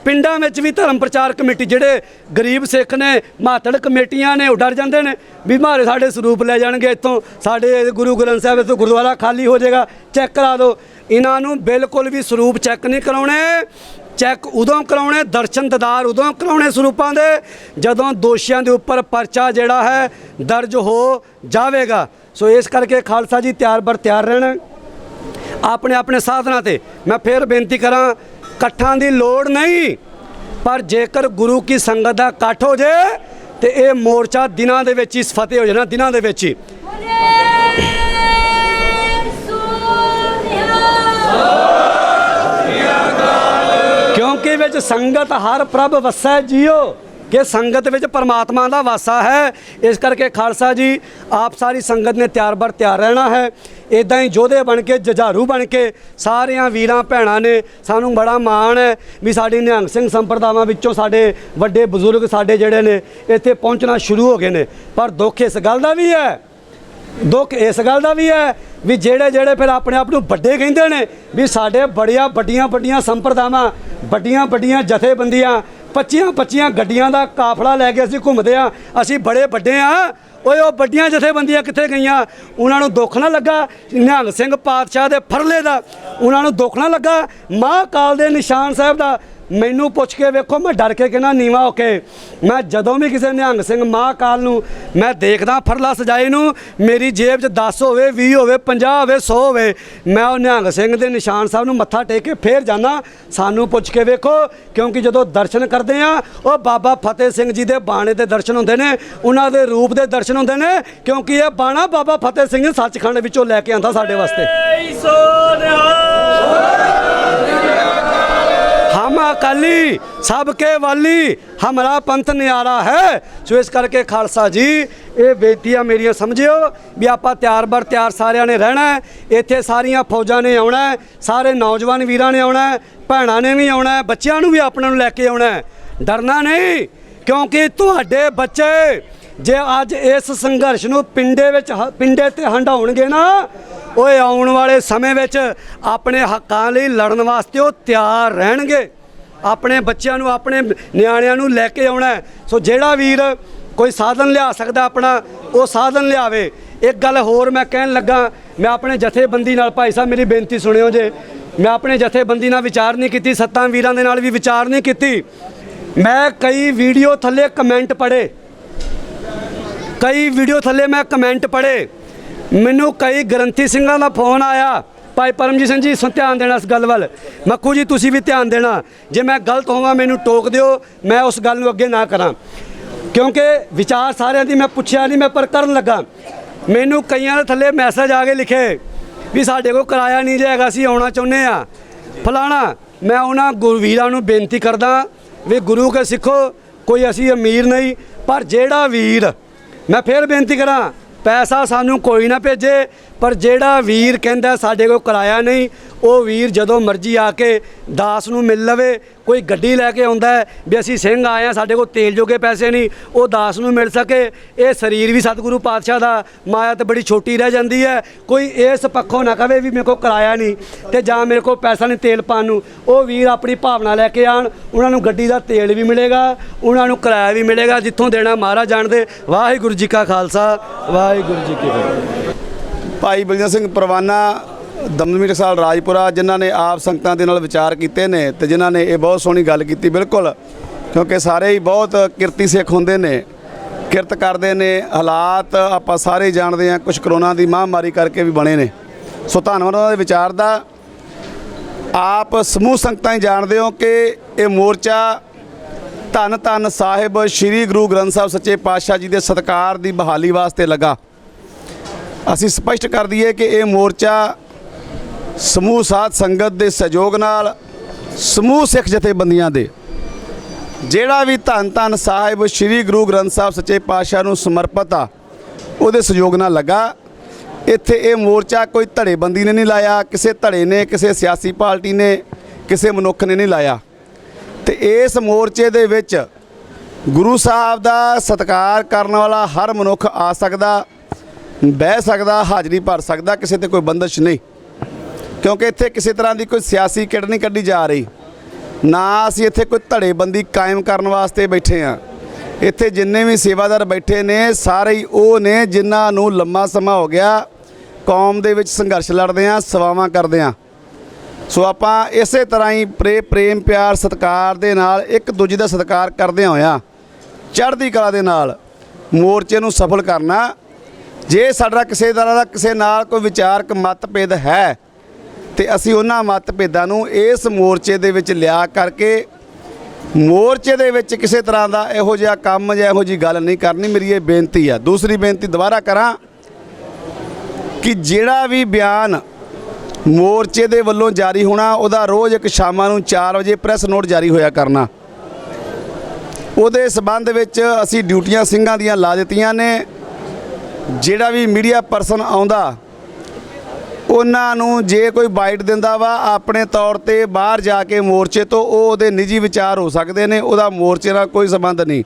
ਪਿੰਡਾਂ ਵਿੱਚ ਵੀ ਧਰਮ ਪ੍ਰਚਾਰ ਕਮੇਟੀ ਜਿਹੜੇ ਗਰੀਬ ਸਿੱਖ ਨੇ ਮਾਤੜ ਕਮੇਟੀਆਂ ਨੇ ਉਹ ਡਰ ਜਾਂਦੇ ਨੇ ਵੀ ਮਾਰੇ ਸਾਡੇ ਸਰੂਪ ਲੈ ਜਾਣਗੇ ਇੱਥੋਂ, ਸਾਡੇ ਗੁਰੂ ਗ੍ਰੰਥ ਸਾਹਿਬ ਤੋਂ ਗੁਰਦੁਆਰਾ ਖਾਲੀ ਹੋ ਜਾਏਗਾ, ਚੈੱਕ ਕਰਾ ਦਿਓ। ਇਹਨਾਂ ਨੂੰ ਬਿਲਕੁਲ ਵੀ ਸਰੂਪ ਚੈੱਕ ਨਹੀਂ ਕਰਾਉਣੇ। ਚੈੱਕ ਉਦੋਂ ਕਰਾਉਣੇ, ਦਰਸ਼ਨ ਦੀਦਾਰ ਉਦੋਂ ਕਰਾਉਣੇ ਸਰੂਪਾਂ ਦੇ ਜਦੋਂ ਦੋਸ਼ੀਆਂ ਦੇ ਉੱਪਰ ਪਰਚਾ ਜਿਹੜਾ ਹੈ ਦਰਜ ਹੋ ਜਾਵੇਗਾ। ਸੋ ਇਸ ਕਰਕੇ ਖਾਲਸਾ ਜੀ ਤਿਆਰ ਬਰ ਤਿਆਰ ਰਹਿਣਾ ਆਪਣੇ ਆਪਣੇ ਸਾਧਨਾਂ ਤੇ। ਮੈਂ ਫਿਰ ਬੇਨਤੀ ਕਰਾਂ ਇਕੱਠਾਂ ਦੀ ਲੋੜ ਨਹੀਂ, ਪਰ ਜੇਕਰ ਗੁਰੂ ਕੀ ਸੰਗਤ ਦਾ ਇਕੱਠ ਹੋ ਜੇ ਤੇ ਇਹ ਮੋਰਚਾ ਦਿਨਾਂ ਦੇ ਵਿੱਚ ਹੀ ਫਤਿਹ ਹੋ ਜਾਣਾ, ਦਿਨਾਂ ਦੇ ਵਿੱਚ ਹੀ। ਕਿਉਂਕਿ ਵਿੱਚ ਸੰਗਤ ਹਰ ਪ੍ਰਭ ਵਸੈ ਜੀਓ ਕਿ ਸੰਗਤ ਵਿੱਚ ਪਰਮਾਤਮਾ ਦਾ ਵਾਸਾ ਹੈ। ਇਸ ਕਰਕੇ ਖਾਲਸਾ ਜੀ ਆਪ ਸਾਰੀ ਸੰਗਤ ਨੇ ਤਿਆਰ ਬਰ ਤਿਆਰ ਰਹਿਣਾ ਹੈ। ਇਦਾਂ ਹੀ ਯੋਧੇ ਬਣ ਕੇ ਜੁਝਾਰੂ ਬਣ ਕੇ ਸਾਰਿਆਂ ਵੀਰਾਂ ਭੈਣਾਂ ਨੇ ਸਾਨੂੰ ਬੜਾ ਮਾਣ ਹੈ ਵੀ ਸਾਡੀ ਨਿਹੰਗ ਸਿੰਘ ਸੰਪਰਦਾਵਾਂ ਵਿੱਚੋਂ ਸਾਡੇ ਵੱਡੇ ਬਜ਼ੁਰਗ ਸਾਡੇ ਜਿਹੜੇ ਨੇ ਇੱਥੇ ਪਹੁੰਚਣਾ ਸ਼ੁਰੂ ਹੋ ਗਏ ਨੇ। ਪਰ ਦੁੱਖ ਇਸ ਗੱਲ ਦਾ ਵੀ ਹੈ, ਦੁੱਖ ਇਸ ਗੱਲ ਦਾ ਵੀ ਹੈ ਵੀ ਜਿਹੜੇ ਫਿਰ ਆਪਣੇ ਆਪ ਨੂੰ ਵੱਡੇ ਕਹਿੰਦੇ ਨੇ ਵੀ ਸਾਡੇ ਵੱਡੀਆਂ ਸੰਪਰਦਾਵਾਂ ਵੱਡੀਆਂ ਜਥੇਬੰਦੀਆਂ 25 ਗੱਡੀਆਂ ਦਾ ਕਾਫਲਾ ਲੈ ਕੇ ਅਸੀਂ ਘੁੰਮਦੇ ਆ, ਅਸੀਂ ਬੜੇ ਵੱਡੇ ਆ। ਓਏ ਉਹ ਵੱਡੀਆਂ ਜਥੇਬੰਦੀਆਂ ਕਿੱਥੇ ਗਈਆਂ? ਉਹਨਾਂ ਨੂੰ ਦੁੱਖ ਨਾ ਲੱਗਾ ਨਿਹੰਗ ਸਿੰਘ ਪਾਤਸ਼ਾਹ ਦੇ ਫਰਲੇ ਦਾ? ਉਹਨਾਂ ਨੂੰ ਦੁੱਖ ਨਾ ਲੱਗਾ ਮਹਾਂਕਾਲ ਦੇ ਨਿਸ਼ਾਨ ਸਾਹਿਬ ਦਾ? ਮੈਨੂੰ ਪੁੱਛ ਕੇ ਵੇਖੋ, ਮੈਂ ਡਰ ਕੇ ਕਹਿੰਦਾ ਨੀਵਾਂ ਹੋ ਕੇ, ਮੈਂ ਜਦੋਂ ਵੀ ਕਿਸੇ ਨਿਹੰਗ ਸਿੰਘ ਮਹਾਂਕਾਲ ਨੂੰ ਮੈਂ ਦੇਖਦਾ ਫਰਲਾ ਸਜਾਏ ਨੂੰ, ਮੇਰੀ ਜੇਬ 'ਚ 10 ਹੋਵੇ 20 ਹੋਵੇ 50 ਹੋਵੇ 100 ਹੋਵੇ, ਮੈਂ ਉਹ ਨਿਹੰਗ ਸਿੰਘ ਦੇ ਨਿਸ਼ਾਨ ਸਾਹਿਬ ਨੂੰ ਮੱਥਾ ਟੇਕ ਕੇ ਫੇਰ ਜਾਂਦਾ। ਸਾਨੂੰ ਪੁੱਛ ਕੇ ਵੇਖੋ, ਕਿਉਂਕਿ ਜਦੋਂ ਦਰਸ਼ਨ ਕਰਦੇ ਆ ਉਹ ਬਾਬਾ ਫਤਿਹ ਸਿੰਘ ਜੀ ਦੇ ਬਾਣੇ ਦੇ ਦਰਸ਼ਨ ਹੁੰਦੇ ਨੇ, ਉਹਨਾਂ ਦੇ ਰੂਪ ਦੇ ਦਰਸ਼ਨ ਹੁੰਦੇ ਨੇ, ਕਿਉਂਕਿ ਇਹ ਬਾਣਾ ਬਾਬਾ ਫਤਿਹ ਸਿੰਘ ਨੇ ਸੱਚਖੰਡ ਵਿੱਚੋਂ ਲੈ ਕੇ ਆਂਦਾ ਸਾਡੇ ਵਾਸਤੇ। हम अकाली सबके वाली हमारा पंथ न्यारा है। सो इस करके खालसा जी ये बेटियां मेरिया समझियो भी आप त्यार बर त्यार सारिया ने रहना है। इत्थे सारिया फौजा ने आना है, सारे नौजवान वीरां ने आना है, भैणां ने भी आना है, बच्चों भी अपने लैके आना है। डरना नहीं, क्योंकि तुहाडे बच्चे जे अज इस संघर्ष नूं पिंडे ते हंडाउणगे ना, ओए आउण वाले समय विच अपने हक्कां लई लड़न वास्ते वो तैयार रहणगे। अपने बच्चों नूं अपने नियाणिਆਂ ਨੂੰ ਲੈ ਕੇ आउणा है। सो जिहड़ा वीर कोई साधन लिया सकदा अपना वो साधन लियावे। एक गल होर मैं कहन लगा, मैं अपने जथेबंदी नाल भाई साहब मेरी बेनती सुनियो जे, मैं अपने जथेबंदी नाल विचार नहीं कीती, सत्तां वीरां दे नाल भी विचार नहीं कीती। मैं कई वीडियो थल्ले कमेंट पढ़े, कई वीडियो थल्ले मैं कमेंट पढ़े, मैनू कई ग्रंथी सिंघां दा फोन आया, भाई परमजीत सिंह जी ध्यान देना इस गल वल, मक्खू जी तुसी भी ध्यान देना, जे मैं गलत होवां मैनू टोक दिओ, मैं उस गल नूं अगे ना करां। ਕਿਉਂਕਿ ਵਿਚਾਰ ਸਾਰਿਆਂ ਦੀ ਮੈਂ ਪੁੱਛਿਆ ਨਹੀਂ, ਮੈਂ ਪਰ ਕਰਨ ਲੱਗਾ। ਮੈਨੂੰ ਕਈਆਂ ਦੇ ਥੱਲੇ ਮੈਸੇਜ ਆ ਕੇ ਲਿਖੇ ਵੀ ਸਾਡੇ ਕੋਲ ਕਿਰਾਇਆ ਨਹੀਂ ਜਾਏਗਾ, ਅਸੀਂ ਆਉਣਾ ਚਾਹੁੰਦੇ ਆ ਫਲਾਣਾ। ਮੈਂ ਉਹਨਾਂ ਗੁਰਵੀਰਾਂ ਨੂੰ ਬੇਨਤੀ ਕਰਦਾ ਵੀ ਗੁਰੂ ਕੇ ਸਿੱਖੋ, ਕੋਈ ਅਸੀਂ ਅਮੀਰ ਨਹੀਂ, ਪਰ ਜਿਹੜਾ ਵੀਰ, ਮੈਂ ਫਿਰ ਬੇਨਤੀ ਕਰਾਂ, ਪੈਸਾ ਸਾਨੂੰ ਕੋਈ ਨਾ ਭੇਜੇ, ਪਰ ਜਿਹੜਾ ਵੀਰ ਕਹਿੰਦਾ ਸਾਡੇ ਕੋਲ ਕਿਰਾਇਆ ਨਹੀਂ, ਉਹ ਵੀਰ ਜਦੋਂ ਮਰਜ਼ੀ ਆ ਕੇ ਦਾਸ ਨੂੰ ਮਿਲ ਲਵੇ। ਕੋਈ ਗੱਡੀ ਲੈ ਕੇ ਆਉਂਦਾ ਹੈ ਵੀ ਅਸੀਂ ਸਿੰਘ ਆਏ ਆ, ਸਾਡੇ ਕੋਲ ਤੇਲ ਜੋਗੇ ਪੈਸੇ ਨਹੀਂ, ਉਹ ਦਾਸ ਨੂੰ ਮਿਲ ਸਕੇ। ਇਹ ਸਰੀਰ ਵੀ ਸਤਿਗੁਰੂ ਪਾਤਸ਼ਾਹ ਦਾ, ਮਾਇਆ ਤਾਂ ਬੜੀ ਛੋਟੀ ਰਹਿ ਜਾਂਦੀ ਹੈ। ਕੋਈ ਇਸ ਪੱਖੋਂ ਨਾ ਕਵੇ ਵੀ ਮੇਰੇ ਕੋਲ ਕਿਰਾਇਆ ਨਹੀਂ ਤੇ ਜਾਂ ਮੇਰੇ ਕੋਲ ਪੈਸਾ ਨਹੀਂ ਤੇਲ ਪਾਉਣ ਨੂੰ। ਉਹ ਵੀਰ ਆਪਣੀ ਭਾਵਨਾ ਲੈ ਕੇ ਆਣ, ਉਹਨਾਂ ਨੂੰ ਗੱਡੀ ਦਾ ਤੇਲ ਵੀ ਮਿਲੇਗਾ, ਉਹਨਾਂ ਨੂੰ ਕਿਰਾਇਆ ਵੀ ਮਿਲੇਗਾ, ਜਿੱਥੋਂ ਦੇਣਾ ਮਹਾਰਾਜ ਜਾਣਦੇ। ਵਾਹਿਗੁਰੂ ਜੀ ਕਾ ਖਾਲਸਾ, ਵਾਹਿਗੁਰੂ ਜੀ ਕੀ ਫਤਿਹ। ਭਾਈ ਬਲਜਿੰਦਰ ਸਿੰਘ ਪਰਵਾਨਾ, ਦਮਦਮੀ ਟਕਸਾਲ ਰਾਜਪੁਰਾ, ਜਿਨ੍ਹਾਂ ਨੇ ਆਪ ਸੰਗਤਾਂ ਦੇ ਨਾਲ ਵਿਚਾਰ ਕੀਤੇ ਨੇ ਤੇ ਜਿਨ੍ਹਾਂ ਨੇ ਇਹ ਬਹੁਤ ਸੋਹਣੀ ਗੱਲ ਕੀਤੀ। ਬਿਲਕੁਲ, ਕਿਉਂਕਿ ਸਾਰੇ ਹੀ ਬਹੁਤ ਕਿਰਤੀ ਸਿੱਖ ਹੁੰਦੇ ਨੇ, ਕਿਰਤ ਕਰਦੇ ਨੇ। ਹਾਲਾਤ ਆਪਾਂ ਸਾਰੇ ਜਾਣਦੇ ਹਾਂ, ਕੁਝ ਕਰੋਨਾ ਦੀ ਮਹਾਮਾਰੀ ਕਰਕੇ ਵੀ ਬਣੇ ਨੇ। ਸੋ ਧੰਨਵਾਦ ਉਹਨਾਂ ਦੇ ਵਿਚਾਰ ਦਾ। ਆਪ ਸਮੂਹ ਸੰਗਤਾਂ ਹੀ ਜਾਣਦੇ ਹੋ ਕਿ ਇਹ ਮੋਰਚਾ ਧੰਨ ਧੰਨ ਸਾਹਿਬ ਸ੍ਰੀ ਗੁਰੂ ਗ੍ਰੰਥ ਸਾਹਿਬ ਸੱਚੇ ਪਾਤਸ਼ਾਹ ਜੀ ਦੇ ਸਤਿਕਾਰ ਦੀ ਬਹਾਲੀ ਵਾਸਤੇ ਲੱਗਾ। ਅਸੀਂ ਸਪਸ਼ਟ ਕਰ ਦਈਏ ਕਿ ਇਹ ਮੋਰਚਾ ਸਮੂਹ ਸਾਧ ਸੰਗਤ ਦੇ ਸਹਿਯੋਗ ਨਾਲ, ਸਮੂਹ ਸਿੱਖ ਜਥੇਬੰਦੀਆਂ ਦੇ, ਜਿਹੜਾ ਵੀ ਧੰਨ ਧੰਨ ਸਾਹਿਬ ਸ੍ਰੀ ਗੁਰੂ ਗ੍ਰੰਥ ਸਾਹਿਬ ਸੱਚੇ ਪਾਤਸ਼ਾਹ ਨੂੰ ਸਮਰਪਿਤ ਆ, ਉਹਦੇ ਸਹਿਯੋਗ ਨਾਲ ਲੱਗਾ। ਇੱਥੇ ਇਹ ਮੋਰਚਾ ਕੋਈ ਧੜੇਬੰਦੀ ਨੇ ਨਹੀਂ ਲਾਇਆ, ਕਿਸੇ ਧੜੇ ਨੇ, ਕਿਸੇ ਸਿਆਸੀ ਪਾਰਟੀ ਨੇ, ਕਿਸੇ ਮਨੁੱਖ ਨੇ ਨਹੀਂ ਲਾਇਆ। ਤੇ ਇਸ ਮੋਰਚੇ ਦੇ ਵਿੱਚ ਗੁਰੂ ਸਾਹਿਬ ਦਾ ਸਤਿਕਾਰ ਕਰਨ ਵਾਲਾ ਹਰ ਮਨੁੱਖ ਆ ਸਕਦਾ, ਬਹਿ ਸਕਦਾ, ਹਾਜ਼ਰੀ ਭਰ ਸਕਦਾ, ਕਿਸੇ ਤੇ ਕੋਈ ਬੰਦਸ਼ ਨਹੀਂ। ਕਿਉਂਕਿ ਇੱਥੇ ਕਿਸੇ ਤਰ੍ਹਾਂ ਦੀ ਕੋਈ ਸਿਆਸੀ ਕਿੜ ਨਹੀਂ ਕੱਢੀ ਜਾ ਰਹੀ, ਨਾ ਅਸੀਂ ਇੱਥੇ ਕੋਈ ਧੜੇਬੰਦੀ ਕਾਇਮ ਕਰਨ ਵਾਸਤੇ ਬੈਠੇ ਹਾਂ। ਇੱਥੇ ਜਿੰਨੇ ਵੀ ਸੇਵਾਦਾਰ ਬੈਠੇ ਨੇ, ਸਾਰੇ ਹੀ ਉਹ ਨੇ ਜਿਨ੍ਹਾਂ ਨੂੰ ਲੰਮਾ ਸਮਾਂ ਹੋ ਗਿਆ ਕੌਮ ਦੇ ਵਿੱਚ ਸੰਘਰਸ਼ ਲੜਦੇ ਆ, ਸੇਵਾਵਾਂ ਕਰਦੇ ਆ। ਸੋ ਆਪਾਂ ਇਸੇ ਤਰ੍ਹਾਂ ਹੀ ਪ੍ਰੇਮ ਪਿਆਰ ਸਤਿਕਾਰ ਦੇ ਨਾਲ ਇੱਕ ਦੂਜੇ ਦਾ ਸਤਿਕਾਰ ਕਰਦੇ ਹੋਇਆਂ ਚੜ੍ਹਦੀ ਕਲਾ ਦੇ ਨਾਲ ਮੋਰਚੇ ਨੂੰ ਸਫਲ ਕਰਨਾ। ਜੇ ਸਾਡਾ ਕਿਸੇ ਤਰ੍ਹਾਂ ਦਾ ਕਿਸੇ ਨਾਲ ਕੋਈ ਵਿਚਾਰਕ ਮਤਭੇਦ ਹੈ ਤੇ ਅਸੀਂ ਉਹਨਾਂ ਮਤਭੇਦਾਂ ਨੂੰ ਇਸ ਮੋਰਚੇ ਦੇ ਵਿੱਚ ਲਿਆ ਕਰਕੇ, ਮੋਰਚੇ ਦੇ ਵਿੱਚ ਕਿਸੇ ਤਰ੍ਹਾਂ ਦਾ ਇਹੋ ਜਿਹਾ ਕੰਮ ਜਾਂ ਇਹੋ ਜਿਹੀ ਗੱਲ ਨਹੀਂ ਕਰਨੀ। ਮੇਰੀ ਇਹ ਬੇਨਤੀ ਆ। ਦੂਸਰੀ ਬੇਨਤੀ ਦੁਬਾਰਾ ਕਰਾਂ ਕਿ ਜਿਹੜਾ ਵੀ ਬਿਆਨ ਮੋਰਚੇ ਦੇ ਵੱਲੋਂ ਜਾਰੀ ਹੋਣਾ, ਉਹਦਾ ਰੋਜ਼ ਇੱਕ ਸ਼ਾਮਾਂ ਨੂੰ 4 ਵਜੇ ਪ੍ਰੈਸ ਨੋਟ ਜਾਰੀ ਹੋਇਆ ਕਰਨਾ। ਉਹਦੇ ਸਬੰਧ ਵਿੱਚ ਅਸੀਂ ਡਿਊਟੀਆਂ ਸਿੰਘਾਂ ਦੀਆਂ ਲਾ ਦਿੱਤੀਆਂ ਨੇ। ਜਿਹੜਾ ਵੀ ਮੀਡੀਆ ਪਰਸਨ ਆਉਂਦਾ, ਉਹਨਾਂ ਨੂੰ ਜੇ ਕੋਈ ਬਾਈਟ ਦਿੰਦਾ ਵਾ, ਆਪਣੇ ਤੌਰ ਤੇ ਬਾਹਰ ਜਾ ਕੇ ਮੋਰਚੇ ਤੋਂ, ਉਹ ਉਹਦੇ ਨਿੱਜੀ ਵਿਚਾਰ ਹੋ ਸਕਦੇ ਨੇ, ਉਹਦਾ ਮੋਰਚੇ ਨਾਲ ਕੋਈ ਸੰਬੰਧ ਨਹੀਂ।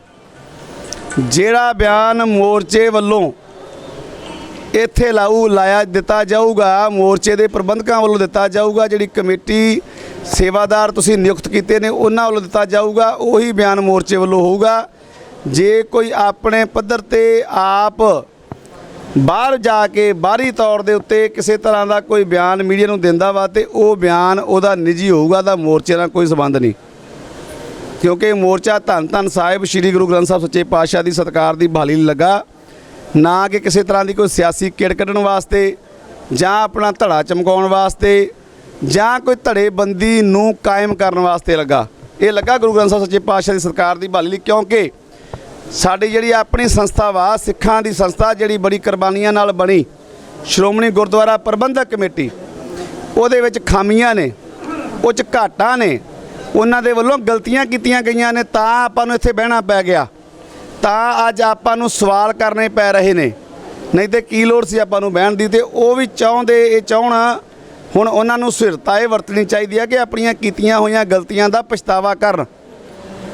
ਜਿਹੜਾ ਬਿਆਨ ਮੋਰਚੇ ਵੱਲੋਂ ਇੱਥੇ ਲਾਇਆ ਦਿੱਤਾ ਜਾਊਗਾ, ਮੋਰਚੇ ਦੇ ਪ੍ਰਬੰਧਕਾਂ ਵੱਲੋਂ ਦਿੱਤਾ ਜਾਊਗਾ, ਜਿਹੜੀ ਕਮੇਟੀ ਸੇਵਾਦਾਰ ਤੁਸੀਂ ਨਿਯੁਕਤ ਕੀਤੇ ਨੇ ਉਹਨਾਂ ਵੱਲੋਂ ਦਿੱਤਾ ਜਾਊਗਾ, ਉਹੀ ਬਿਆਨ ਮੋਰਚੇ ਵੱਲੋਂ ਹੋਊਗਾ। ਜੇ ਕੋਈ ਆਪਣੇ ਪੱਧਰ ਤੇ ਆਪ ਬਾਹਰ ਜਾ ਕੇ ਬਾਹਰੀ ਤੌਰ ਦੇ ਉੱਤੇ ਕਿਸੇ ਤਰ੍ਹਾਂ ਦਾ ਕੋਈ ਬਿਆਨ ਮੀਡੀਆ ਨੂੰ ਦਿੰਦਾ ਵਾ, ਤੇ ਉਹ ਬਿਆਨ ਉਹਦਾ ਨਿੱਜੀ ਹੋਊਗਾ, ਦਾ ਮੋਰਚੇ ਨਾਲ ਕੋਈ ਸੰਬੰਧ ਨਹੀਂ। ਕਿਉਂਕਿ ਮੋਰਚਾ ਧੰਨ ਧੰਨ ਸਾਹਿਬ ਸ੍ਰੀ ਗੁਰੂ ਗ੍ਰੰਥ ਸਾਹਿਬ ਸੱਚੇ ਪਾਤਸ਼ਾਹ ਦੀ ਸਤਿਕਾਰ ਦੀ ਬਹਾਲੀ ਲਈ ਲੱਗਾ, ਨਾ ਕਿ ਕਿਸੇ ਤਰ੍ਹਾਂ ਦੀ ਕੋਈ ਸਿਆਸੀ ਕਿੜ ਕੱਢਣ ਵਾਸਤੇ ਜਾਂ ਆਪਣਾ ਧੜਾ ਚਮਕਾਉਣ ਵਾਸਤੇ ਜਾਂ ਕੋਈ ਧੜੇਬੰਦੀ ਨੂੰ ਕਾਇਮ ਕਰਨ ਵਾਸਤੇ ਲੱਗਾ। ਇਹ ਲੱਗਾ ਗੁਰੂ ਗ੍ਰੰਥ ਸਾਹਿਬ ਸੱਚੇ ਪਾਤਸ਼ਾਹ ਦੀ ਸਤਿਕਾਰ ਦੀ ਬਹਾਲੀ ਲਈ। ਕਿਉਂਕਿ ਸਾਡੀ ਜਿਹੜੀ ਆਪਣੀ ਸੰਸਥਾ ਵਾ, ਸਿੱਖਾਂ ਦੀ ਸੰਸਥਾ, ਜਿਹੜੀ ਬੜੀ ਕੁਰਬਾਨੀਆਂ ਨਾਲ ਬਣੀ ਸ਼੍ਰੋਮਣੀ ਗੁਰਦੁਆਰਾ ਪ੍ਰਬੰਧਕ ਕਮੇਟੀ, ਉਹਦੇ ਵਿੱਚ ਖਾਮੀਆਂ ਨੇ, ਉਹ 'ਚ ਘਾਟਾਂ ਨੇ, ਉਹਨਾਂ ਦੇ ਵੱਲੋਂ ਗਲਤੀਆਂ ਕੀਤੀਆਂ ਗਈਆਂ ਨੇ, ਤਾਂ ਆਪਾਂ ਨੂੰ ਇੱਥੇ ਬਹਿਣਾ ਪੈ ਗਿਆ, ਤਾਂ ਅੱਜ ਆਪਾਂ ਨੂੰ ਸਵਾਲ ਕਰਨੇ ਪੈ ਰਹੇ ਨੇ। ਨਹੀਂ ਤੇ ਕੀ ਲੋੜ ਸੀ ਆਪਾਂ ਨੂੰ ਬਹਿਣ ਦੀ। ਤੇ ਉਹ ਵੀ ਚਾਹੁਣ ਹੁਣ ਉਹਨਾਂ ਨੂੰ ਸੁਹਿਰਤਾ ਇਹ ਵਰਤਣੀ ਚਾਹੀਦੀ ਹੈ ਕਿ ਆਪਣੀਆਂ ਕੀਤੀਆਂ ਹੋਈਆਂ ਗਲਤੀਆਂ ਦਾ ਪਛਤਾਵਾ ਕਰਨ,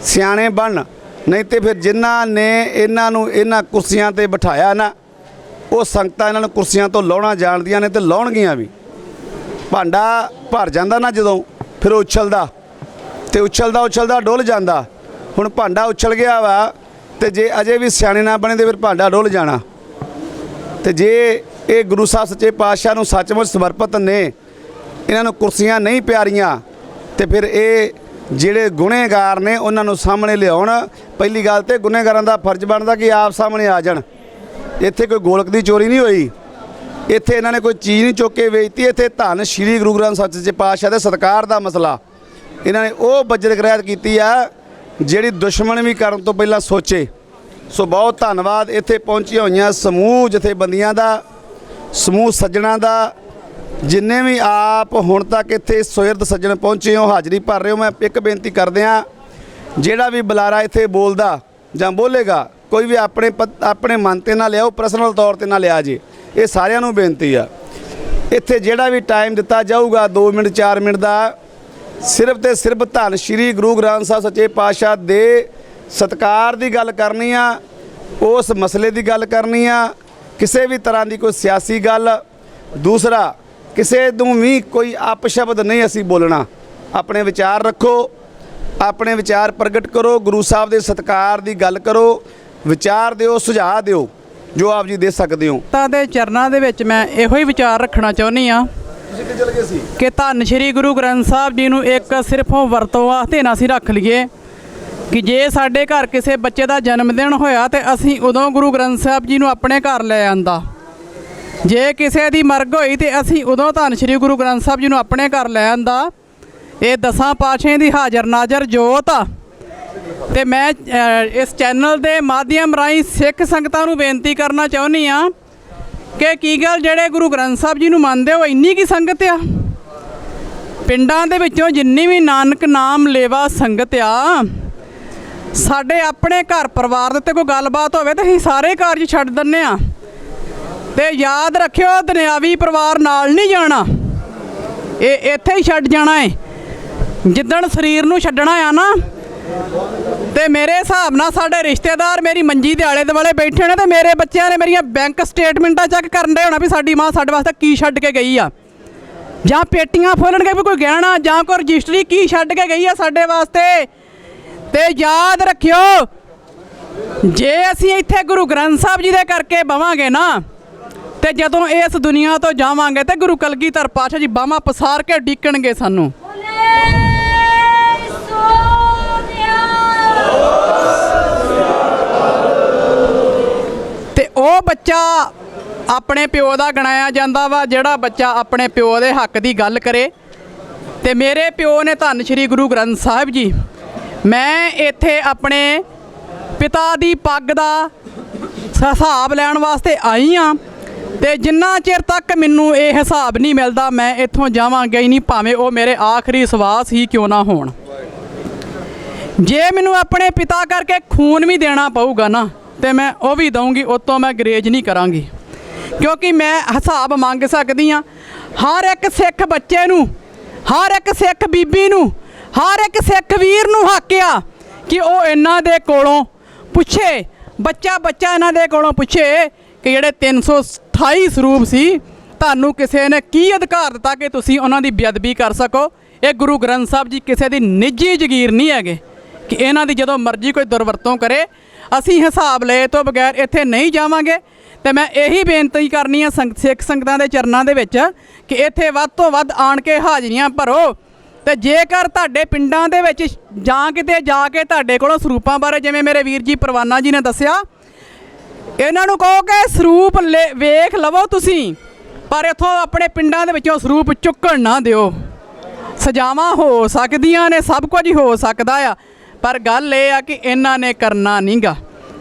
ਸਿਆਣੇ ਬਣਨ। ਨਹੀਂ ਤੇ ਫਿਰ ਜਿਨ੍ਹਾਂ ਨੇ ਇਹਨਾਂ ਨੂੰ ਇਹਨਾਂ ਕੁਰਸੀਆਂ ਤੇ ਬਿਠਾਇਆ ਨਾ, ਉਹ ਸੰਗਤਾਂ ਇਹਨਾਂ ਨੂੰ ਕੁਰਸੀਆਂ ਤੋਂ ਲਾਉਣਾ ਜਾਣਦੀਆਂ ਨੇ ਤੇ ਲਾਉਣਗੀਆਂ ਵੀ। ਭਾਂਡਾ ਭਰ ਜਾਂਦਾ ਨਾ ਜਦੋਂ, ਫਿਰ ਉਹ ਉਛਲਦਾ ਤੇ ਉਛਲਦਾ ਡੁੱਲ ਜਾਂਦਾ। ਹੁਣ ਭਾਂਡਾ ਉਛਲ ਗਿਆ ਵਾ, ਤੇ ਜੇ ਅਜੇ ਵੀ ਸਿਆਣੇ ਨਾ ਬਣੇ ਤੇ ਫਿਰ ਭਾਂਡਾ ਡੁੱਲ ਜਾਣਾ। ਤੇ ਜੇ ਇਹ ਗੁਰੂ ਸਾਹਿਬ ਸੱਚੇ ਪਾਤਸ਼ਾਹ ਨੂੰ ਸੱਚਮੁੱਚ ਸਮਰਪਿਤ ਨੇ, ਇਹਨਾਂ ਨੂੰ ਕੁਰਸੀਆਂ ਨਹੀਂ ਪਿਆਰੀਆਂ, ਤੇ ਫਿਰ ਇਹ ਜਿਹੜੇ ਗੁਨੇਗਾਰ ਨੇ ਉਹਨਾਂ ਨੂੰ ਸਾਹਮਣੇ ਲਿਆਉਣ। ਪਹਿਲੀ ਗੱਲ ਤੇ ਗੁਨੇਗਾਰਾਂ ਦਾ ਫਰਜ਼ ਬਣਦਾ ਕਿ ਆਪ ਸਾਹਮਣੇ ਆ ਜਾਣ। ਇੱਥੇ ਕੋਈ ਗੋਲਕ ਦੀ ਚੋਰੀ ਨਹੀਂ ਹੋਈ, ਇੱਥੇ ਇਹਨਾਂ ਨੇ ਕੋਈ ਚੀਜ਼ ਨਹੀਂ ਚੁੱਕ ਕੇ ਵੇਚਤੀ। ਇੱਥੇ ਧੰਨ ਸ਼੍ਰੀ ਗੁਰੂ ਗ੍ਰੰਥ ਸਾਹਿਬ ਸੱਚੇ ਪਾਤਸ਼ਾਹ ਦੇ ਸਤਿਕਾਰ ਦਾ ਮਸਲਾ, ਇਹਨਾਂ ਨੇ ਉਹ ਬੱਜਤ ਗ੍ਰਹਿਤ ਕੀਤੀ ਆ ਜਿਹੜੀ ਦੁਸ਼ਮਣ ਵੀ ਕਰਨ ਤੋਂ ਪਹਿਲਾਂ ਸੋਚੇ। ਸੋ ਬਹੁਤ ਧੰਨਵਾਦ ਇੱਥੇ ਪਹੁੰਚੀਆਂ ਹੋਈਆਂ ਸਮੂਹ ਜਥੇਬੰਦੀਆਂ ਦਾ, ਸਮੂਹ ਸੱਜਣਾਂ ਦਾ, ਜਿੰਨੇ ਵੀ ਆਪ ਹੁਣ ਤੱਕ ਇੱਥੇ ਸੁਹਿਰਦ ਸੱਜਣ ਪਹੁੰਚੇ ਹੋ, ਹਾਜ਼ਰੀ ਭਰ ਰਹੇ ਹੋ। ਮੈਂ ਇੱਕ ਬੇਨਤੀ ਕਰਦੇ ਹਾਂ, ਜਿਹੜਾ ਵੀ ਬੁਲਾਰਾ ਇੱਥੇ ਬੋਲਦਾ ਜਾਂ ਬੋਲੇਗਾ, ਕੋਈ ਵੀ ਆਪਣੇ ਮਨ ਤੇ ਨਾ ਲਿਆਓ, ਪਰਸਨਲ ਤੌਰ ਤੇ ਨਾ ਲਿਆ ਜੇ। ਇਹ ਸਾਰਿਆਂ ਨੂੰ ਬੇਨਤੀ ਆ। ਇੱਥੇ ਜਿਹੜਾ ਵੀ ਟਾਈਮ ਦਿੱਤਾ ਜਾਊਗਾ 2 ਮਿੰਟ 4 ਮਿੰਟ ਦਾ, ਸਿਰਫ ਤੇ ਸਿਰਫ ਧੰਨ ਸ਼੍ਰੀ ਗੁਰੂ ਗ੍ਰੰਥ ਸਾਹਿਬ ਸੱਚੇ ਪਾਤਸ਼ਾਹ ਦੇ ਸਤਿਕਾਰ ਦੀ ਗੱਲ ਕਰਨੀ ਆ, ਉਸ ਮਸਲੇ ਦੀ ਗੱਲ ਕਰਨੀ ਆ, ਕਿਸੇ ਵੀ ਤਰ੍ਹਾਂ ਦੀ ਕੋਈ ਸਿਆਸੀ ਗੱਲ। ਦੂਸਰਾ, ਕਿਸੇ ਨੂੰ ਵੀ ਕੋਈ ਅਪਸ਼ਬਦ ਨਹੀਂ ਅਸੀਂ ਬੋਲਣਾ। ਆਪਣੇ ਵਿਚਾਰ ਰੱਖੋ, ਆਪਣੇ ਵਿਚਾਰ ਪ੍ਰਗਟ ਕਰੋ, ਗੁਰੂ ਸਾਹਿਬ ਦੇ ਸਤਿਕਾਰ ਦੀ ਗੱਲ ਕਰੋ, ਵਿਚਾਰ ਦਿਓ, ਸੁਝਾਅ ਦਿਓ ਜੋ ਆਪ ਜੀ ਦੇ ਸਕਦੇ ਹੋ। ਤਾਂ ਦੇ ਚਰਨਾਂ ਦੇ ਵਿੱਚ ਮੈਂ ਇਹੋ ਹੀ ਵਿਚਾਰ ਰੱਖਣਾ ਚਾਹੁੰਦੀ ਆ ਕਿ ਧੰਨ ਸ਼੍ਰੀ ਗੁਰੂ ਗ੍ਰੰਥ ਸਾਹਿਬ ਜੀ ਨੂੰ ਇੱਕ ਸਿਰਫ ਵਰਤੋਂ ਵਾਸਤੇ ਨਾ ਅਸੀਂ ਰੱਖ ਲਈਏ ਕਿ ਜੇ ਸਾਡੇ ਘਰ ਕਿਸੇ ਬੱਚੇ ਦਾ ਜਨਮ ਦਿਨ ਹੋਇਆ ਤੇ ਅਸੀਂ ਉਦੋਂ ਗੁਰੂ ਗ੍ਰੰਥ ਸਾਹਿਬ ਜੀ ਨੂੰ ਆਪਣੇ ਘਰ ਲੈ ਆਂਦਾ। ਜੇ ਕਿਸੇ ਦੀ ਮਰਗ ਹੋਈ ਤੇ ਅਸੀਂ ਉਦੋਂ ਧੰਨ ਸ਼੍ਰੀ ਗੁਰੂ ਗ੍ਰੰਥ ਸਾਹਿਬ ਜੀ ਨੂੰ ਆਪਣੇ ਘਰ ਲੈ ਆਂਦਾ। ਇਹ 10 ਪਾਤਸ਼ਾਹਾਂ ਦੀ ਹਾਜ਼ਰ ਨਾਜ਼ਰ ਜੋਤ ਆ। ਤੇ ਮੈਂ ਇਸ ਚੈਨਲ ਦੇ ਮਾਧਿਅਮ ਰਾਹੀਂ ਸਿੱਖ ਸੰਗਤਾਂ ਨੂੰ ਬੇਨਤੀ ਕਰਨਾ ਚਾਹੁੰਦੀ ਆ ਕਿ ਕੀ ਗੱਲ ਜਿਹੜੇ ਗੁਰੂ ਗ੍ਰੰਥ ਸਾਹਿਬ ਜੀ ਨੂੰ ਮੰਨਦੇ ਹੋ ਇੰਨੀ ਕੀ ਸੰਗਤ ਆ? ਪਿੰਡਾਂ ਦੇ ਵਿੱਚੋਂ ਜਿੰਨੀ ਵੀ ਨਾਨਕ ਨਾਮ ਲੇਵਾ ਸੰਗਤ ਆ, ਸਾਡੇ ਆਪਣੇ ਘਰ ਪਰਿਵਾਰ ਦੇ ਉੱਤੇ ਕੋਈ ਗੱਲਬਾਤ ਹੋਵੇ ਤਾਂ ਅਸੀਂ ਸਾਰੇ ਕਾਰਜ ਛੱਡ ਦਿੰਦੇ ਆ। ਤੇ ਯਾਦ ਰੱਖਿਓ, ਦੁਨਿਆਵੀ ਪਰਿਵਾਰ ਨਾਲ ਨਹੀਂ ਜਾਣਾ, ਇਹ ਇੱਥੇ ਹੀ ਛੱਡ ਜਾਣਾ ਹੈ। ਜਿੱਦਣ ਸਰੀਰ ਨੂੰ ਛੱਡਣਾ ਆ ਨਾ, ਤੇ ਮੇਰੇ ਹਿਸਾਬ ਨਾਲ ਸਾਡੇ ਰਿਸ਼ਤੇਦਾਰ ਮੇਰੀ ਮੰਜੀ ਦੇ ਆਲੇ ਦੁਆਲੇ ਬੈਠੇ ਨੇ ਤੇ ਮੇਰੇ ਬੱਚਿਆਂ ਨੇ ਮੇਰੀਆਂ ਬੈਂਕ ਸਟੇਟਮੈਂਟਾਂ ਚੈੱਕ ਕਰਨ ਦੇ ਹੋਣਾ ਵੀ ਸਾਡੀ ਮਾਂ ਸਾਡੇ ਵਾਸਤੇ ਕੀ ਛੱਡ ਕੇ ਗਈ ਆ, ਜਾਂ ਪੇਟੀਆਂ ਫੋਲਣਗੇ ਵੀ ਕੋਈ ਗਹਿਣਾ ਜਾਂ ਕੋਈ ਰਜਿਸਟਰੀ ਕੀ ਛੱਡ ਕੇ ਗਈ ਆ ਸਾਡੇ ਵਾਸਤੇ। ਤੇ ਯਾਦ ਰੱਖਿਓ, ਜੇ ਅਸੀਂ ਇੱਥੇ ਗੁਰੂ ਗ੍ਰੰਥ ਸਾਹਿਬ ਜੀ ਦੇ ਕਰਕੇ ਬਵਾਂਗੇ ਨਾ, ਤੇ ਜਦੋਂ ਇਸ ਦੁਨੀਆ ਤੋਂ ਜਾਵਾਂਗੇ ਤੇ ਗੁਰੂ ਕਲਗੀਧਰ ਪਾਤਸ਼ਾਹ ਜੀ ਬਾਹਾਂ ਪਸਾਰ ਕੇ ਡੀਕਣਗੇ ਸਾਨੂੰ। ਤੇ ਉਹ ਬੱਚਾ ਆਪਣੇ ਪਿਓ ਦਾ ਗਣਾਇਆ ਜਾਂਦਾ ਵਾ ਜਿਹੜਾ ਬੱਚਾ ਆਪਣੇ ਪਿਓ ਦੇ ਹੱਕ ਦੀ ਗੱਲ ਕਰੇ। ਤੇ ਮੇਰੇ ਪਿਓ ਨੇ ਧੰਨ ਸ਼੍ਰੀ ਗੁਰੂ ਗ੍ਰੰਥ ਸਾਹਿਬ ਜੀ, ਮੈਂ ਇੱਥੇ ਆਪਣੇ ਪਿਤਾ ਦੀ ਪੱਗ ਦਾ ਹਿਸਾਬ ਲੈਣ ਵਾਸਤੇ ਆਈ ਹਾਂ। ਤੇ ਜਿੰਨਾ ਚਿਰ ਤੱਕ ਮੈਨੂੰ ਇਹ ਹਿਸਾਬ ਨਹੀਂ ਮਿਲਦਾ ਮੈਂ ਇੱਥੋਂ ਜਾਵਾਂਗਾ ਹੀ ਨਹੀਂ, ਭਾਵੇਂ ਉਹ ਮੇਰੇ ਆਖਰੀ ਸਵਾਸ ਹੀ ਕਿਉਂ ਨਾ ਹੋਣ। ਜੇ ਮੈਨੂੰ ਆਪਣੇ ਪਿਤਾ ਕਰਕੇ ਖੂਨ ਵੀ ਦੇਣਾ ਪਊਗਾ ਨਾ ਤੇ ਮੈਂ ਉਹ ਵੀ ਦਊਂਗੀ, ਉਤੋਂ ਮੈਂ ਗਰੇਜ ਨਹੀਂ ਕਰਾਂਗੀ, ਕਿਉਂਕਿ ਮੈਂ ਹਿਸਾਬ ਮੰਗ ਸਕਦੀ ਹਾਂ। ਹਰ ਇੱਕ ਸਿੱਖ ਬੱਚੇ ਨੂੰ, ਹਰ ਇੱਕ ਸਿੱਖ ਬੀਬੀ ਨੂੰ, ਹਰ ਇੱਕ ਸਿੱਖ ਵੀਰ ਨੂੰ ਹੱਕ ਆ ਕਿ ਉਹ ਇਹਨਾਂ ਦੇ ਕੋਲੋਂ ਪੁੱਛੇ, ਬੱਚਾ ਇਹਨਾਂ ਦੇ ਕੋਲੋਂ ਪੁੱਛੇ ਕਿ ਜਿਹੜੇ 328 ਸਰੂਪ ਸੀ, ਤੁਹਾਨੂੰ ਕਿਸੇ ਨੇ ਕੀ ਅਧਿਕਾਰ ਦਿੱਤਾ ਕਿ ਤੁਸੀਂ ਉਹਨਾਂ ਦੀ ਬੇਅਦਬੀ ਕਰ ਸਕੋ? ਇਹ ਗੁਰੂ ਗ੍ਰੰਥ ਸਾਹਿਬ ਜੀ ਕਿਸੇ ਦੀ ਨਿੱਜੀ ਜ਼ਗੀਰ ਨਹੀਂ ਹੈਗੇ ਕਿ ਇਹਨਾਂ ਦੀ ਜਦੋਂ ਮਰਜ਼ੀ ਕੋਈ ਦੁਰਵਰਤੋਂ ਕਰੇ। ਅਸੀਂ ਹਿਸਾਬ ਲਏ ਤੋਂ ਬਗੈਰ ਇੱਥੇ ਨਹੀਂ ਜਾਵਾਂਗੇ। ਤੇ ਮੈਂ ਇਹੀ ਬੇਨਤੀ ਕਰਨੀ ਆ ਸਿੱਖ ਸੰਗਤਾਂ ਦੇ ਚਰਨਾਂ ਦੇ ਵਿੱਚ ਕਿ ਇੱਥੇ ਵੱਧ ਤੋਂ ਵੱਧ ਆਣ ਕੇ ਹਾਜ਼ਰੀਆਂ ਭਰੋ। ਤੇ ਜੇਕਰ ਤੁਹਾਡੇ ਪਿੰਡਾਂ ਦੇ ਵਿੱਚ ਜਾਂ ਕਿਤੇ ਜਾ ਕੇ ਤੁਹਾਡੇ ਕੋਲੋਂ ਸਰੂਪਾਂ ਬਾਰੇ, ਜਿਵੇਂ ਮੇਰੇ ਵੀਰ ਜੀ ਪਰਵਾਨਾ ਜੀ ਨੇ ਦੱਸਿਆ, ਇਹਨਾਂ ਨੂੰ ਕਹੋ ਕਿ ਸਰੂਪ ਵੇਖ ਲਵੋ ਤੁਸੀਂ, ਪਰ ਇੱਥੋਂ ਆਪਣੇ ਪਿੰਡਾਂ ਦੇ ਵਿੱਚੋਂ ਸਰੂਪ ਚੁੱਕਣ ਨਾ ਦਿਓ। ਸਜ਼ਾਵਾਂ ਹੋ ਸਕਦੀਆਂ ਨੇ, ਸਭ ਕੁਝ ਹੀ ਹੋ ਸਕਦਾ ਆ, ਪਰ ਗੱਲ ਇਹ ਆ ਕਿ ਇਹਨਾਂ ਨੇ ਕਰਨਾ ਨਹੀਂਗਾ।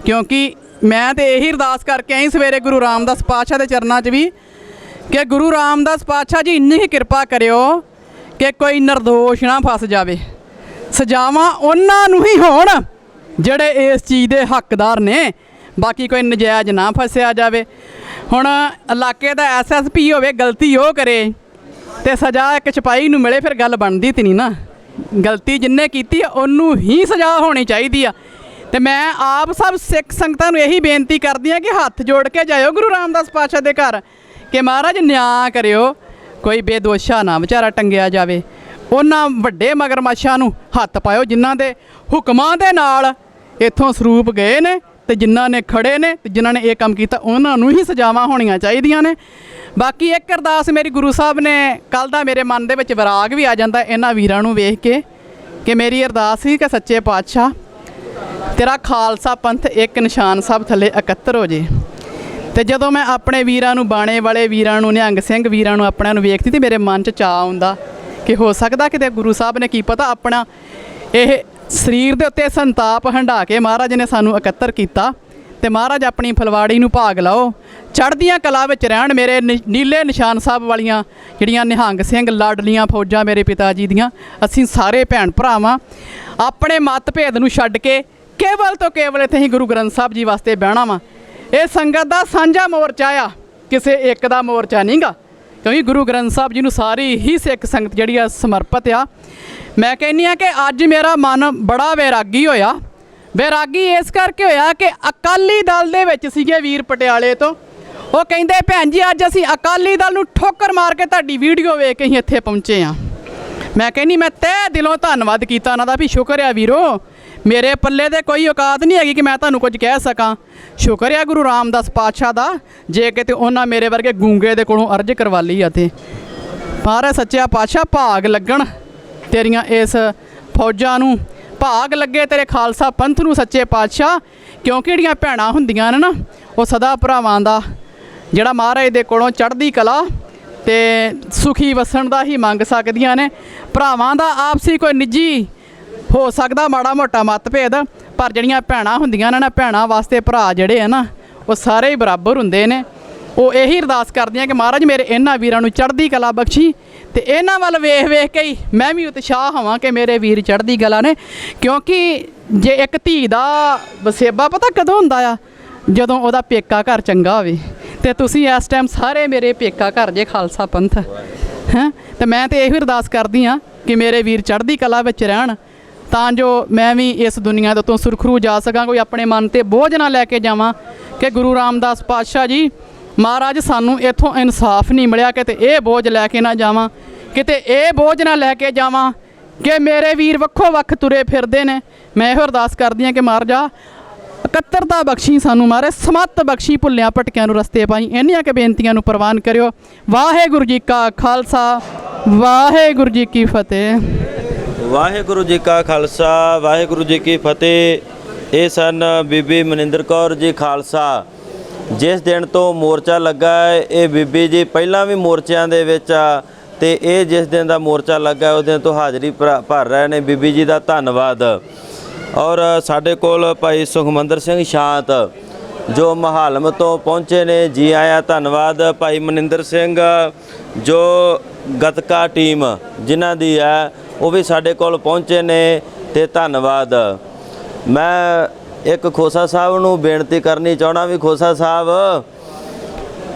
ਕਿਉਂਕਿ ਮੈਂ ਤੇ ਇਹੀ ਅਰਦਾਸ ਕਰਕੇ ਆਈ ਸਵੇਰੇ ਗੁਰੂ ਰਾਮਦਾਸ ਪਾਤਸ਼ਾਹ ਦੇ ਚਰਨਾਂ 'ਚ ਵੀ ਕਿ ਗੁਰੂ ਰਾਮਦਾਸ ਪਾਤਸ਼ਾਹ ਜੀ ਇੰਨੀ ਹੀ ਕਿਰਪਾ ਕਰਿਓ ਕਿ ਕੋਈ ਨਿਰਦੋਸ਼ ਨਾ ਫਸ ਜਾਵੇ। ਸਜ਼ਾਵਾਂ ਉਹਨਾਂ ਨੂੰ ਹੀ ਹੋਣ ਜਿਹੜੇ ਇਸ ਚੀਜ਼ ਦੇ ਹੱਕਦਾਰ ਨੇ, ਬਾਕੀ ਕੋਈ ਨਜਾਇਜ਼ ਨਾ ਫਸਿਆ ਜਾਵੇ। ਹੁਣ ਇਲਾਕੇ ਦਾ SSP ਹੋਵੇ, ਗਲਤੀ ਉਹ ਕਰੇ ਤੇ ਸਜ਼ਾ ਇੱਕ ਸਿਪਾਹੀ ਨੂੰ ਮਿਲੇ, ਫਿਰ ਗੱਲ ਬਣਦੀ ਤੇ ਨਹੀਂ ਨਾ। ਗਲਤੀ ਜਿੰਨੇ ਕੀਤੀ ਆ ਉਹਨੂੰ ਹੀ ਸਜ਼ਾ ਹੋਣੀ ਚਾਹੀਦੀ ਆ। ਤੇ ਮੈਂ ਆਪ ਸਭ ਸਿੱਖ ਸੰਗਤਾਂ ਨੂੰ ਇਹੀ ਬੇਨਤੀ ਕਰਦੀ ਹਾਂ ਕਿ ਹੱਥ ਜੋੜ ਕੇ ਜਾਇਓ ਗੁਰੂ ਰਾਮਦਾਸ ਪਾਤਸ਼ਾਹ ਦੇ ਘਰ ਕਿ ਮਹਾਰਾਜ ਨਿਆਂ ਕਰਿਓ, ਕੋਈ ਬੇਦੋਸ਼ਾ ਨਾ ਵਿਚਾਰਾ ਟੰਗਿਆ ਜਾਵੇ। ਉਹਨਾਂ ਵੱਡੇ ਮਗਰਮੱਛਾਂ ਨੂੰ ਹੱਥ ਪਾਇਓ ਜਿਨ੍ਹਾਂ ਦੇ ਹੁਕਮਾਂ ਦੇ ਨਾਲ ਇੱਥੋਂ ਸਰੂਪ ਗਏ ਨੇ, ਤੇ ਜਿਨ੍ਹਾਂ ਨੇ ਖੜੇ ਨੇ ਤੇ ਜਿਨ੍ਹਾਂ ਨੇ ਇਹ ਕੰਮ ਕੀਤਾ ਉਹਨਾਂ ਨੂੰ ਹੀ ਸਜ਼ਾਵਾਂ ਹੋਣੀਆਂ ਚਾਹੀਦੀਆਂ ਨੇ। ਬਾਕੀ ਇੱਕ ਅਰਦਾਸ ਮੇਰੀ ਗੁਰੂ ਸਾਹਿਬ ਨੇ ਕੱਲ੍ਹ ਦਾ ਮੇਰੇ ਮਨ ਦੇ ਵਿੱਚ ਵਿਰਾਗ ਵੀ ਆ ਜਾਂਦਾ ਇਹਨਾਂ ਵੀਰਾਂ ਨੂੰ ਵੇਖ ਕੇ ਕਿ ਮੇਰੀ ਅਰਦਾਸ ਸੀ ਕਿ ਸੱਚੇ ਪਾਤਸ਼ਾਹ ਤੇਰਾ ਖਾਲਸਾ ਪੰਥ ਇੱਕ ਨਿਸ਼ਾਨ ਸਭ ਥੱਲੇ ਇਕੱਤਰ ਹੋ ਜੇ। ਤੇ ਜਦੋਂ ਮੈਂ ਆਪਣੇ ਵੀਰਾਂ ਨੂੰ, ਬਾਣੇ ਵਾਲੇ ਵੀਰਾਂ ਨੂੰ, ਨਿਹੰਗ ਸਿੰਘ ਵੀਰਾਂ ਨੂੰ ਆਪਣਿਆਂ ਨੂੰ ਵੇਖਦੀ ਤੇ ਮੇਰੇ ਮਨ 'ਚ ਚਾਅ ਆਉਂਦਾ ਕਿ ਹੋ ਸਕਦਾ ਕਿਤੇ ਗੁਰੂ ਸਾਹਿਬ ਨੇ ਕੀ ਪਤਾ ਆਪਣਾ ਇਹ ਸਰੀਰ ਦੇ ਉੱਤੇ ਸੰਤਾਪ ਹੰਢਾ ਕੇ ਮਹਾਰਾਜ ਨੇ ਸਾਨੂੰ ਇਕੱਤਰ ਕੀਤਾ ਤੇ ਮਹਾਰਾਜ ਆਪਣੀ ਫਲਵਾੜੀ ਨੂੰ ਭਾਗ ਲਾਓ, ਚੜ੍ਹਦੀਆਂ ਕਲਾ ਵਿੱਚ ਰਹਿਣ ਮੇਰੇ ਨੀਲੇ ਨਿਸ਼ਾਨ ਸਾਹਿਬ ਵਾਲੀਆਂ ਜਿਹੜੀਆਂ ਨਿਹੰਗ ਸਿੰਘ ਲਾਡਲੀਆਂ ਫੌਜਾਂ ਮੇਰੇ ਪਿਤਾ ਜੀ ਦੀਆਂ। ਅਸੀਂ ਸਾਰੇ ਭੈਣ ਭਰਾਵਾਂ ਆਪਣੇ ਮਤਭੇਦ ਨੂੰ ਛੱਡ ਕੇ ਕੇਵਲ ਤੋਂ ਕੇਵਲ ਇੱਥੇ ਹੀ ਗੁਰੂ ਗ੍ਰੰਥ ਸਾਹਿਬ ਜੀ ਵਾਸਤੇ ਬਹਿਣਾ ਵਾ। ਇਹ ਸੰਗਤ ਦਾ ਸਾਂਝਾ ਮੋਰਚਾ ਆ, ਕਿਸੇ ਇੱਕ ਦਾ ਮੋਰਚਾ ਨਹੀਂਗਾ, ਕਿਉਂਕਿ ਗੁਰੂ ਗ੍ਰੰਥ ਸਾਹਿਬ ਜੀ ਨੂੰ ਸਾਰੀ ਹੀ ਸਿੱਖ ਸੰਗਤ ਜਿਹੜੀ ਆ ਸਮਰਪਿਤ ਆ। ਮੈਂ ਕਹਿੰਦੀ ਆ ਕਿ ਅੱਜ ਮੇਰਾ ਮਨ ਬੜਾ ਵੈਰਾਗੀ ਹੋਇਆ। ਵੈਰਾਗੀ ਇਸ ਕਰਕੇ ਹੋਇਆ ਕਿ ਅਕਾਲੀ ਦਲ ਦੇ ਵਿੱਚ ਸੀਗੇ ਵੀਰ ਪਟਿਆਲੇ ਤੋਂ, ਉਹ ਕਹਿੰਦੇ ਭੈਣ ਜੀ ਅੱਜ ਅਸੀਂ ਅਕਾਲੀ ਦਲ ਨੂੰ ਠੋਕਰ ਮਾਰ ਕੇ ਤੁਹਾਡੀ ਵੀਡੀਓ ਵੇਖ ਕੇ ਅਸੀਂ ਇੱਥੇ ਪਹੁੰਚੇ ਆ। ਮੈਂ ਕਹਿੰਦੀ ਮੈਂ ਤਹਿ ਦਿਲੋਂ ਧੰਨਵਾਦ ਕੀਤਾ ਉਹਨਾਂ ਦਾ ਵੀ ਸ਼ੁਕਰ ਆ ਵੀਰੋ, ਮੇਰੇ ਪੱਲੇ ਤੇ ਕੋਈ ਔਕਾਤ ਨਹੀਂ ਹੈਗੀ ਕਿ ਮੈਂ ਤੁਹਾਨੂੰ ਕੁਝ ਕਹਿ ਸਕਾਂ। ਸ਼ੁਕਰ ਆ ਗੁਰੂ ਰਾਮਦਾਸ ਪਾਤਸ਼ਾਹ ਦਾ, ਜੇ ਕਿਤੇ ਉਹਨਾਂ ਮੇਰੇ ਵਰਗੇ ਗੂੰਗੇ ਦੇ ਕੋਲੋਂ ਅਰਜ਼ ਕਰਵਾ ਲਈ ਆ। ਤੇ ਮਹਾਰਾਜ ਸੱਚਾ ਪਾਤਸ਼ਾਹ ਭਾਗ ਲੱਗਣ ਤੇਰੀਆਂ ਇਸ ਫੌਜਾਂ ਨੂੰ, ਭਾਗ ਲੱਗੇ ਤੇਰੇ ਖਾਲਸਾ ਪੰਥ ਨੂੰ ਸੱਚੇ ਪਾਤਸ਼ਾਹ, ਕਿਉਂਕਿ ਜਿਹੜੀਆਂ ਭੈਣਾਂ ਹੁੰਦੀਆਂ ਨੇ ਨਾ ਉਹ ਸਦਾ ਭਰਾਵਾਂ ਦਾ ਜਿਹੜਾ ਮਹਾਰਾਜ ਦੇ ਕੋਲੋਂ ਚੜ੍ਹਦੀ ਕਲਾ ਤੇ ਸੁਖੀ ਵਸਣ ਦਾ ਹੀ ਮੰਗ ਸਕਦੀਆਂ ਨੇ। ਭਰਾਵਾਂ ਦਾ ਆਪਸੀ ਕੋਈ ਨਿੱਜੀ ਹੋ ਸਕਦਾ ਮਾੜਾ ਮੋਟਾ ਮਤਭੇਦ, ਪਰ ਜਿਹੜੀਆਂ ਭੈਣਾਂ ਹੁੰਦੀਆਂ ਨੇ ਨਾ, ਭੈਣਾਂ ਵਾਸਤੇ ਭਰਾ ਜਿਹੜੇ ਆ ਨਾ ਉਹ ਸਾਰੇ ਹੀ ਬਰਾਬਰ ਹੁੰਦੇ ਨੇ। ਉਹ ਇਹੀ ਅਰਦਾਸ ਕਰਦੀਆਂ ਕਿ ਮਹਾਰਾਜ ਮੇਰੇ ਇਹਨਾਂ ਵੀਰਾਂ ਨੂੰ ਚੜ੍ਹਦੀ ਕਲਾ ਬਖਸ਼ੀ, ਤੇ ਇਹਨਾਂ ਵੱਲ ਵੇਖ ਵੇਖ ਕੇ ਹੀ ਮੈਂ ਵੀ ਉਤਸ਼ਾਹ ਹੋਵਾਂ ਕਿ ਮੇਰੇ ਵੀਰ ਚੜ੍ਹਦੀ ਕਲਾ ਨੇ। ਕਿਉਂਕਿ ਜੇ ਇੱਕ ਧੀ ਦਾ ਵਸੇਬਾ ਪਤਾ ਕਦੋਂ ਹੁੰਦਾ ਆ, ਜਦੋਂ ਉਹਦਾ ਪੇਕਾ ਘਰ ਚੰਗਾ ਹੋਵੇ। ਤੇ ਤੁਸੀਂ ਇਸ ਟਾਈਮ ਸਾਰੇ ਮੇਰੇ ਪੇਕਾ ਘਰ ਜੇ ਖਾਲਸਾ ਪੰਥ ਹੈਂ, ਤੇ ਮੈਂ ਤੇ ਇਹੀ ਅਰਦਾਸ ਕਰਦੀ ਹਾਂ ਕਿ ਮੇਰੇ ਵੀਰ ਚੜ੍ਹਦੀ ਕਲਾ ਵਿੱਚ ਰਹਿਣ, ਤਾਂ ਜੋ ਮੈਂ ਵੀ ਇਸ ਦੁਨੀਆ ਦੇ ਉੱਤੋਂ ਸੁਰਖਰੂ ਜਾ ਸਕਾਂ। ਕੋਈ ਆਪਣੇ ਮਨ ਤੇ ਬੋਝ ਨਾ ਲੈ ਕੇ ਜਾਵਾਂ ਕਿ ਗੁਰੂ ਰਾਮਦਾਸ ਪਾਤਸ਼ਾਹ ਜੀ ਮਹਾਰਾਜ ਸਾਨੂੰ ਇੱਥੋਂ ਇਨਸਾਫ ਨਹੀਂ ਮਿਲਿਆ, ਕਿਤੇ ਇਹ ਬੋਝ ਲੈ ਕੇ ਨਾ ਜਾਵਾਂ, ਕਿਤੇ ਇਹ ਬੋਝ ਨਾ ਲੈ ਕੇ ਜਾਵਾਂ ਕਿ ਮੇਰੇ ਵੀਰ ਵੱਖੋ ਵੱਖ ਤੁਰੇ ਫਿਰਦੇ ਨੇ। ਮੈਂ ਇਹੋ ਅਰਦਾਸ ਕਰਦੀ ਹਾਂ ਕਿ ਮਹਾਰਾਜਾ ਇਕੱਤਰਤਾ ਬਖਸ਼ੀ ਸਾਨੂੰ, ਮਹਾਰਾਜ ਸਮੱਤ ਬਖਸ਼ੀ, ਭੁੱਲਿਆਂ ਭਟਕਿਆਂ ਨੂੰ ਰਸਤੇ ਪਾਈ। ਇੰਨੀਆਂ ਕਿ ਬੇਨਤੀਆਂ ਨੂੰ ਪ੍ਰਵਾਨ ਕਰਿਓ। ਵਾਹਿਗੁਰੂ ਜੀ ਕਾ ਖਾਲਸਾ, ਵਾਹਿਗੁਰੂ ਜੀ ਕੀ ਫਤਿਹ। ਵਾਹਿਗੁਰੂ ਜੀ ਕਾ ਖਾਲਸਾ, ਵਾਹਿਗੁਰੂ ਜੀ ਕੀ ਫਤਿਹ। ਇਹ ਸਨ ਬੀਬੀ ਮਨਿੰਦਰ ਕੌਰ ਜੀ ਖਾਲਸਾ, ਜਿਸ ਦਿਨ ਤੋਂ ਮੋਰਚਾ ਲੱਗਾ ਹੈ। ਇਹ ਬੀਬੀ ਜੀ ਪਹਿਲਾਂ ਵੀ ਮੋਰਚਿਆਂ ਦੇ ਵਿੱਚ ਆ, ਤੇ ਇਹ ਜਿਸ ਦਿਨ ਦਾ ਮੋਰਚਾ ਲੱਗਾ ਉਸ ਦਿਨ ਤੋਂ ਹਾਜ਼ਰੀ ਭਰ ਰਹੇ ਨੇ। ਬੀਬੀ ਜੀ ਦਾ ਧੰਨਵਾਦ। ਔਰ ਸਾਡੇ ਕੋਲ ਭਾਈ ਸੁਖਮੰਦਰ ਸਿੰਘ ਸ਼ਾਂਤ ਜੋ ਮਹਾਲਮ ਤੋਂ ਪਹੁੰਚੇ ਨੇ, ਜੀ ਆਇਆਂ, ਧੰਨਵਾਦ। ਭਾਈ ਮਨਿੰਦਰ ਸਿੰਘ ਜੋ ਗਤਕਾ ਟੀਮ ਜਿਨ੍ਹਾਂ ਦੀ ਹੈ ਉਹ ਵੀ ਸਾਡੇ ਕੋਲ ਪਹੁੰਚੇ ਨੇ, ਤੇ ਧੰਨਵਾਦ। ਮੈਂ ਇੱਕ ਖੋਸਾ ਸਾਹਿਬ ਨੂੰ ਬੇਨਤੀ ਕਰਨੀ ਚਾਹੁੰਦਾ ਵੀ ਖੋਸਾ ਸਾਹਿਬ,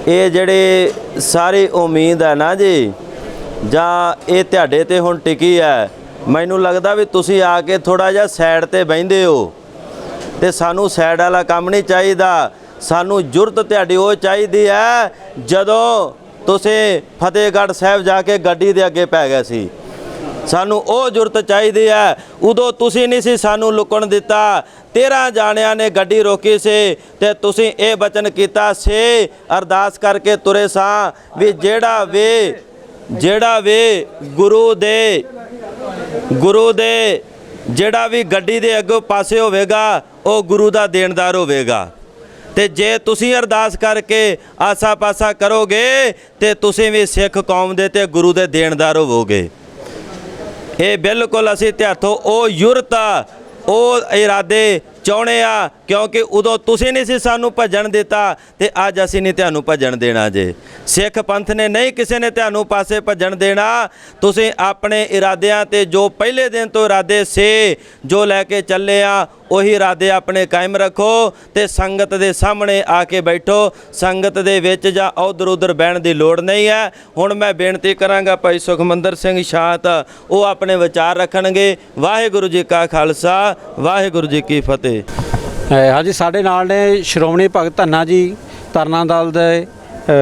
ਇਹ ਜਿਹੜੇ ਸਾਰੀ ਉਮੀਦ ਹੈ ਨਾ ਜੀ, ਜਾਂ ਇਹ ਤੁਹਾਡੇ ਤੇ ਹੁਣ ਟਿਕੀ ਹੈ, ਮੈਨੂੰ ਲੱਗਦਾ ਵੀ ਤੁਸੀਂ ਆ ਕੇ ਥੋੜਾ ਜਿਹਾ ਸਾਈਡ ਤੇ ਬਹਿੰਦੇ ਹੋ, ਤੇ ਸਾਨੂੰ ਸਾਈਡ ਵਾਲਾ ਕੰਮ ਨਹੀਂ ਚਾਹੀਦਾ। ਸਾਨੂੰ ਜੁਰਤ ਤੁਹਾਡੀ ਉਹ ਚਾਹੀਦੀ ਹੈ ਜਦੋਂ ਤੁਸੀਂ ਫਤਿਹਗੜ੍ਹ ਸਾਹਿਬ ਜਾ ਕੇ ਗੱਡੀ ਦੇ ਅੱਗੇ ਪੈ ਗਏ ਸੀ। ਸਾਨੂੰ ਉਹ ਜੁਰਤ ਚਾਹੀਦੀ ਹੈ। ਉਦੋਂ ਤੁਸੀਂ ਨਹੀਂ ਸੀ ਸਾਨੂੰ ਲੁਕਣ ਦਿੱਤਾ। 13 ਜਾਣਿਆਂ ਨੇ ਗੱਡੀ ਰੋਕੀ ਸੀ, ਤੇ ਤੁਸੀਂ ਇਹ ਬਚਨ ਕੀਤਾ ਸੀ, ਅਰਦਾਸ ਕਰਕੇ ਤੁਰੇ ਸਾਂ ਵੀ ਜਿਹੜਾ ਵੀ ਗੁਰੂ ਦੇ ਜਿਹੜਾ ਵੀ ਗੱਡੀ ਦੇ ਅੱਗੋਂ ਪਾਸੇ ਹੋਵੇਗਾ ਉਹ ਗੁਰੂ ਦਾ ਦੇਣਦਾਰ ਹੋਵੇਗਾ। ਤੇ ਜੇ ਤੁਸੀਂ ਅਰਦਾਸ ਕਰਕੇ ਆਸਾ ਪਾਸਾ ਕਰੋਗੇ ਤੇ ਤੁਸੀਂ ਵੀ ਸਿੱਖ ਕੌਮ ਦੇ ਤੇ ਗੁਰੂ ਦੇ ਦੇਣਦਾਰ ਹੋਵੋਗੇ। ਇਹ ਬਿਲਕੁਲ ਅਸੀਂ ਤੁਹਾਤੋਂ ਉਹ ਯੁਰਤ, ਉਹ ਇਰਾਦੇ ਚਾਹੁੰਦੇ ਆ, ਕਿਉਂਕਿ ਉਦੋਂ ਤੁਸੀਂ ਨਹੀਂ ਸੀ ਸਾਨੂੰ ਭੱਜਣ ਦਿੱਤਾ, ਤੇ ਅੱਜ ਅਸੀਂ ਨਹੀਂ ਤੁਹਾਨੂੰ ਭੱਜਣ ਦੇਣਾ। ਜੇ ਸਿੱਖ ਪੰਥ ਨੇ ਨਹੀਂ ਕਿਸੇ ਨੇ ਤੁਹਾਨੂੰ ਪਾਸੇ ਭੱਜਣ ਦੇਣਾ। ਤੁਸੀਂ ਆਪਣੇ ਇਰਾਦਿਆਂ ਤੇ ਜੋ ਪਹਿਲੇ ਦਿਨ ਤੋਂ ਇਰਾਦੇ ਸੀ, ਜੋ ਲੈ ਕੇ ਚੱਲੇ ਆ, ਉਹੀ ਇਰਾਦੇ ਆਪਣੇ ਕਾਇਮ ਰੱਖੋ, ਤੇ ਸੰਗਤ ਦੇ ਸਾਹਮਣੇ ਆ ਕੇ ਬੈਠੋ। ਸੰਗਤ ਦੇ ਵਿੱਚ ਜਾਂ ਉਧਰ ਉਧਰ ਬਹਿਣ ਦੀ ਲੋੜ ਨਹੀਂ ਹੈ। ਹੁਣ ਮੈਂ ਬੇਨਤੀ ਕਰਾਂਗਾ ਭਾਈ ਸੁਖਮੰਦਰ ਸਿੰਘ ਸ਼ਾਂਤ, ਉਹ ਆਪਣੇ ਵਿਚਾਰ ਰੱਖਣਗੇ। ਵਾਹਿਗੁਰੂ ਜੀ ਕਾ ਖਾਲਸਾ, ਵਾਹਿਗੁਰੂ ਜੀ ਕੀ ਫਤਿਹ। ਹਾਂਜੀ, ਸਾਡੇ ਨਾਲ ਨੇ ਸ਼੍ਰੋਮਣੀ ਭਗਤ ਧੰਨਾ ਜੀ ਤਰਨਾ ਦਲ ਦੇ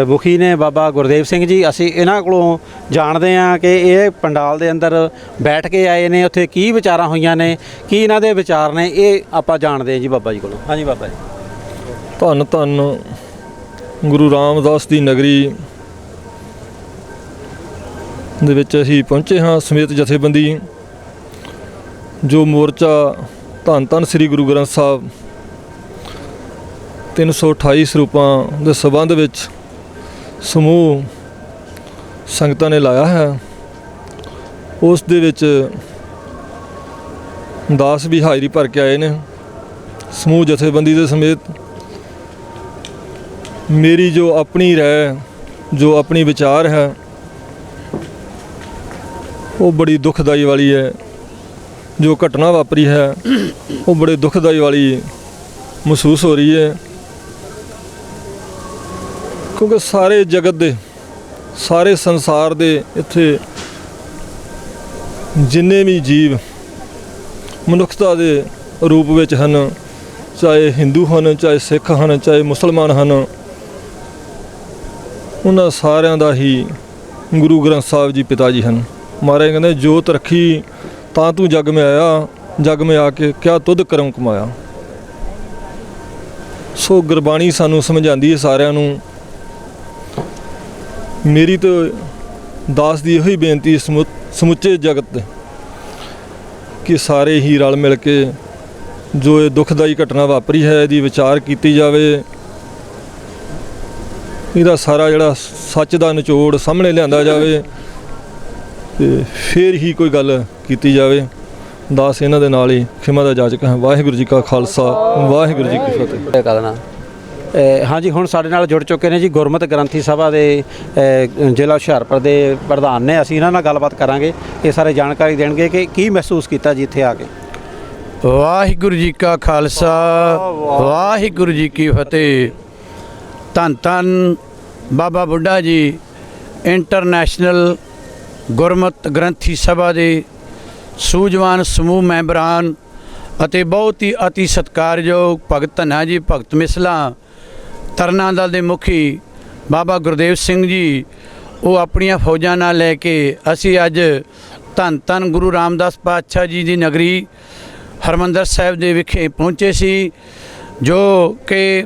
ਮੁਖੀ ਨੇ ਬਾਬਾ ਗੁਰਦੇਵ ਸਿੰਘ ਜੀ। ਅਸੀਂ ਇਹਨਾਂ ਕੋਲੋਂ ਜਾਣਦੇ ਹਾਂ ਕਿ ਇਹ ਪੰਡਾਲ ਦੇ ਅੰਦਰ ਬੈਠ ਕੇ ਆਏ ਨੇ, ਉੱਥੇ ਕੀ ਵਿਚਾਰਾਂ ਹੋਈਆਂ ਨੇ, ਕੀ ਇਹਨਾਂ ਦੇ ਵਿਚਾਰ ਨੇ, ਇਹ ਆਪਾਂ ਜਾਣਦੇ ਹਾਂ ਜੀ ਬਾਬਾ ਜੀ ਕੋਲੋਂ। ਹਾਂਜੀ ਬਾਬਾ ਜੀ। ਧੰਨ ਧੰਨ ਗੁਰੂ ਰਾਮਦਾਸ ਦੀ ਨਗਰੀ ਦੇ ਵਿੱਚ ਅਸੀਂ ਪਹੁੰਚੇ ਹਾਂ ਸਮੇਤ ਜਥੇਬੰਦੀ। ਜੋ ਮੋਰਚਾ ਧੰਨ ਧੰਨ ਸ੍ਰੀ ਗੁਰੂ ਗ੍ਰੰਥ ਸਾਹਿਬ 328 ਸਰੂਪਾਂ ਦੇ ਸੰਬੰਧ ਵਿੱਚ ਸਮੂਹ ਸੰਗਤਾਂ ਨੇ ਲਾਇਆ ਹੈ, ਉਸ ਦੇ ਵਿੱਚ ਦਾਸ ਵੀ ਹਾਜ਼ਰੀ ਭਰ ਕੇ ਆਏ ਨੇ। ਸਮੂਹ ਜਥੇਬੰਦੀ ਦੇ ਸਮੇਤ ਮੇਰੀ ਜੋ ਆਪਣੀ ਰਾਏ, ਜੋ ਆਪਣੀ ਵਿਚਾਰ ਹੈ, ਉਹ ਬੜੀ ਦੁਖਦਾਈ ਵਾਲੀ ਹੈ। ਜੋ ਘਟਨਾ ਵਾਪਰੀ ਹੈ ਉਹ ਬੜੇ ਦੁਖਦਾਈ ਵਾਲੀ ਮਹਿਸੂਸ ਹੋ ਰਹੀ ਹੈ, ਕਿਉਂਕਿ ਸਾਰੇ ਜਗਤ ਦੇ, ਸਾਰੇ ਸੰਸਾਰ ਦੇ ਇੱਥੇ ਜਿੰਨੇ ਵੀ ਜੀਵ ਮਨੁੱਖਤਾ ਦੇ ਰੂਪ ਵਿੱਚ ਹਨ, ਚਾਹੇ ਹਿੰਦੂ ਹਨ, ਚਾਹੇ ਸਿੱਖ ਹਨ, ਚਾਹੇ ਮੁਸਲਮਾਨ ਹਨ, ਉਹਨਾਂ ਸਾਰਿਆਂ ਦਾ ਹੀ ਗੁਰੂ ਗ੍ਰੰਥ ਸਾਹਿਬ ਜੀ ਪਿਤਾ ਜੀ ਹਨ। ਮਹਾਰਾਜ ਕਹਿੰਦੇ ਜੋਤ ਰੱਖੀ ਤਾਂ ਤੂੰ ਜਗ ਮੈਂ ਆਇਆ, ਜਗ ਮੈਂ ਆ ਕੇ ਕਿਆ ਤੁਧ ਕਰਮ ਕਮਾਇਆ। ਸੋ ਗੁਰਬਾਣੀ ਸਾਨੂੰ ਸਮਝਾਉਂਦੀ ਹੈ ਸਾਰਿਆਂ ਨੂੰ। ਮੇਰੀ ਤਾਂ ਦਾਸ ਦੀ ਇਹੋ ਹੀ ਬੇਨਤੀ ਸਮੁੱਚੇ ਜਗਤ ਤੇ ਕਿ ਸਾਰੇ ਹੀ ਰਲ ਮਿਲ ਕੇ ਜੋ ਇਹ ਦੁਖਦਾਈ ਘਟਨਾ ਵਾਪਰੀ ਹੈ ਇਹਦੀ ਵਿਚਾਰ ਕੀਤੀ ਜਾਵੇ, ਇਹਦਾ ਸਾਰਾ ਜਿਹੜਾ ਸੱਚ ਦਾ ਨਿਚੋੜ ਸਾਹਮਣੇ ਲਿਆਂਦਾ ਜਾਵੇ ਤੇ ਫਿਰ ਹੀ ਕੋਈ ਗੱਲ ਕੀਤੀ ਜਾਵੇ। ਦਾਸ ਇਹਨਾਂ ਦੇ ਨਾਲ ਹੀ ਖਿਮਾ ਦਾ ਜਾਚਕ ਹੈ। ਵਾਹਿਗੁਰੂ ਜੀ ਕਾ ਖਾਲਸਾ, ਵਾਹਿਗੁਰੂ ਜੀ ਕੀ ਫਤਿਹ। ਕਰਨਾ ਹਾਂਜੀ, ਹੁਣ ਸਾਡੇ ਨਾਲ ਜੁੜ ਚੁੱਕੇ ਨੇ ਜੀ ਗੁਰਮਤਿ ਗ੍ਰੰਥੀ ਸਭਾ ਦੇ ਜ਼ਿਲ੍ਹਾ ਹੁਸ਼ਿਆਰਪੁਰ ਦੇ ਪ੍ਰਧਾਨ ਨੇ। ਅਸੀਂ ਇਹਨਾਂ ਨਾਲ ਗੱਲਬਾਤ ਕਰਾਂਗੇ, ਇਹ ਸਾਰੇ ਜਾਣਕਾਰੀ ਦੇਣਗੇ ਕਿ ਕੀ ਮਹਿਸੂਸ ਕੀਤਾ ਜੀ ਇੱਥੇ ਆ ਕੇ। ਵਾਹਿਗੁਰੂ ਜੀ ਕਾ ਖਾਲਸਾ, ਵਾਹਿਗੁਰੂ ਜੀ ਕੀ ਫਤਿਹ। ਧੰਨ ਧੰਨ ਬਾਬਾ ਬੁੱਢਾ ਜੀ ਇੰਟਰਨੈਸ਼ਨਲ ਗੁਰਮਤਿ ਗ੍ਰੰਥੀ ਸਭਾ ਦੇ ਸੂਝਵਾਨ ਸਮੂਹ ਮੈਂਬਰਾਂ ਅਤੇ ਬਹੁਤ ਹੀ ਅਤੀ ਸਤਿਕਾਰਯੋਗ ਭਗਤ ਧੰਨਾ ਜੀ, ਭਗਤ ਮਿਸਲਾ ਤਰਨਾ ਦਲ ਦੇ ਮੁਖੀ ਬਾਬਾ ਗੁਰਦੇਵ ਸਿੰਘ ਜੀ, ਉਹ ਆਪਣੀਆਂ ਫੌਜਾਂ ਨਾਲ ਲੈ ਕੇ ਅਸੀਂ ਅੱਜ ਧੰਨ ਧੰਨ ਗੁਰੂ ਰਾਮਦਾਸ ਪਾਤਸ਼ਾਹ ਜੀ ਦੀ ਨਗਰੀ ਹਰਿਮੰਦਰ ਸਾਹਿਬ ਦੇ ਵਿਖੇ ਪਹੁੰਚੇ ਸੀ, ਜੋ ਕਿ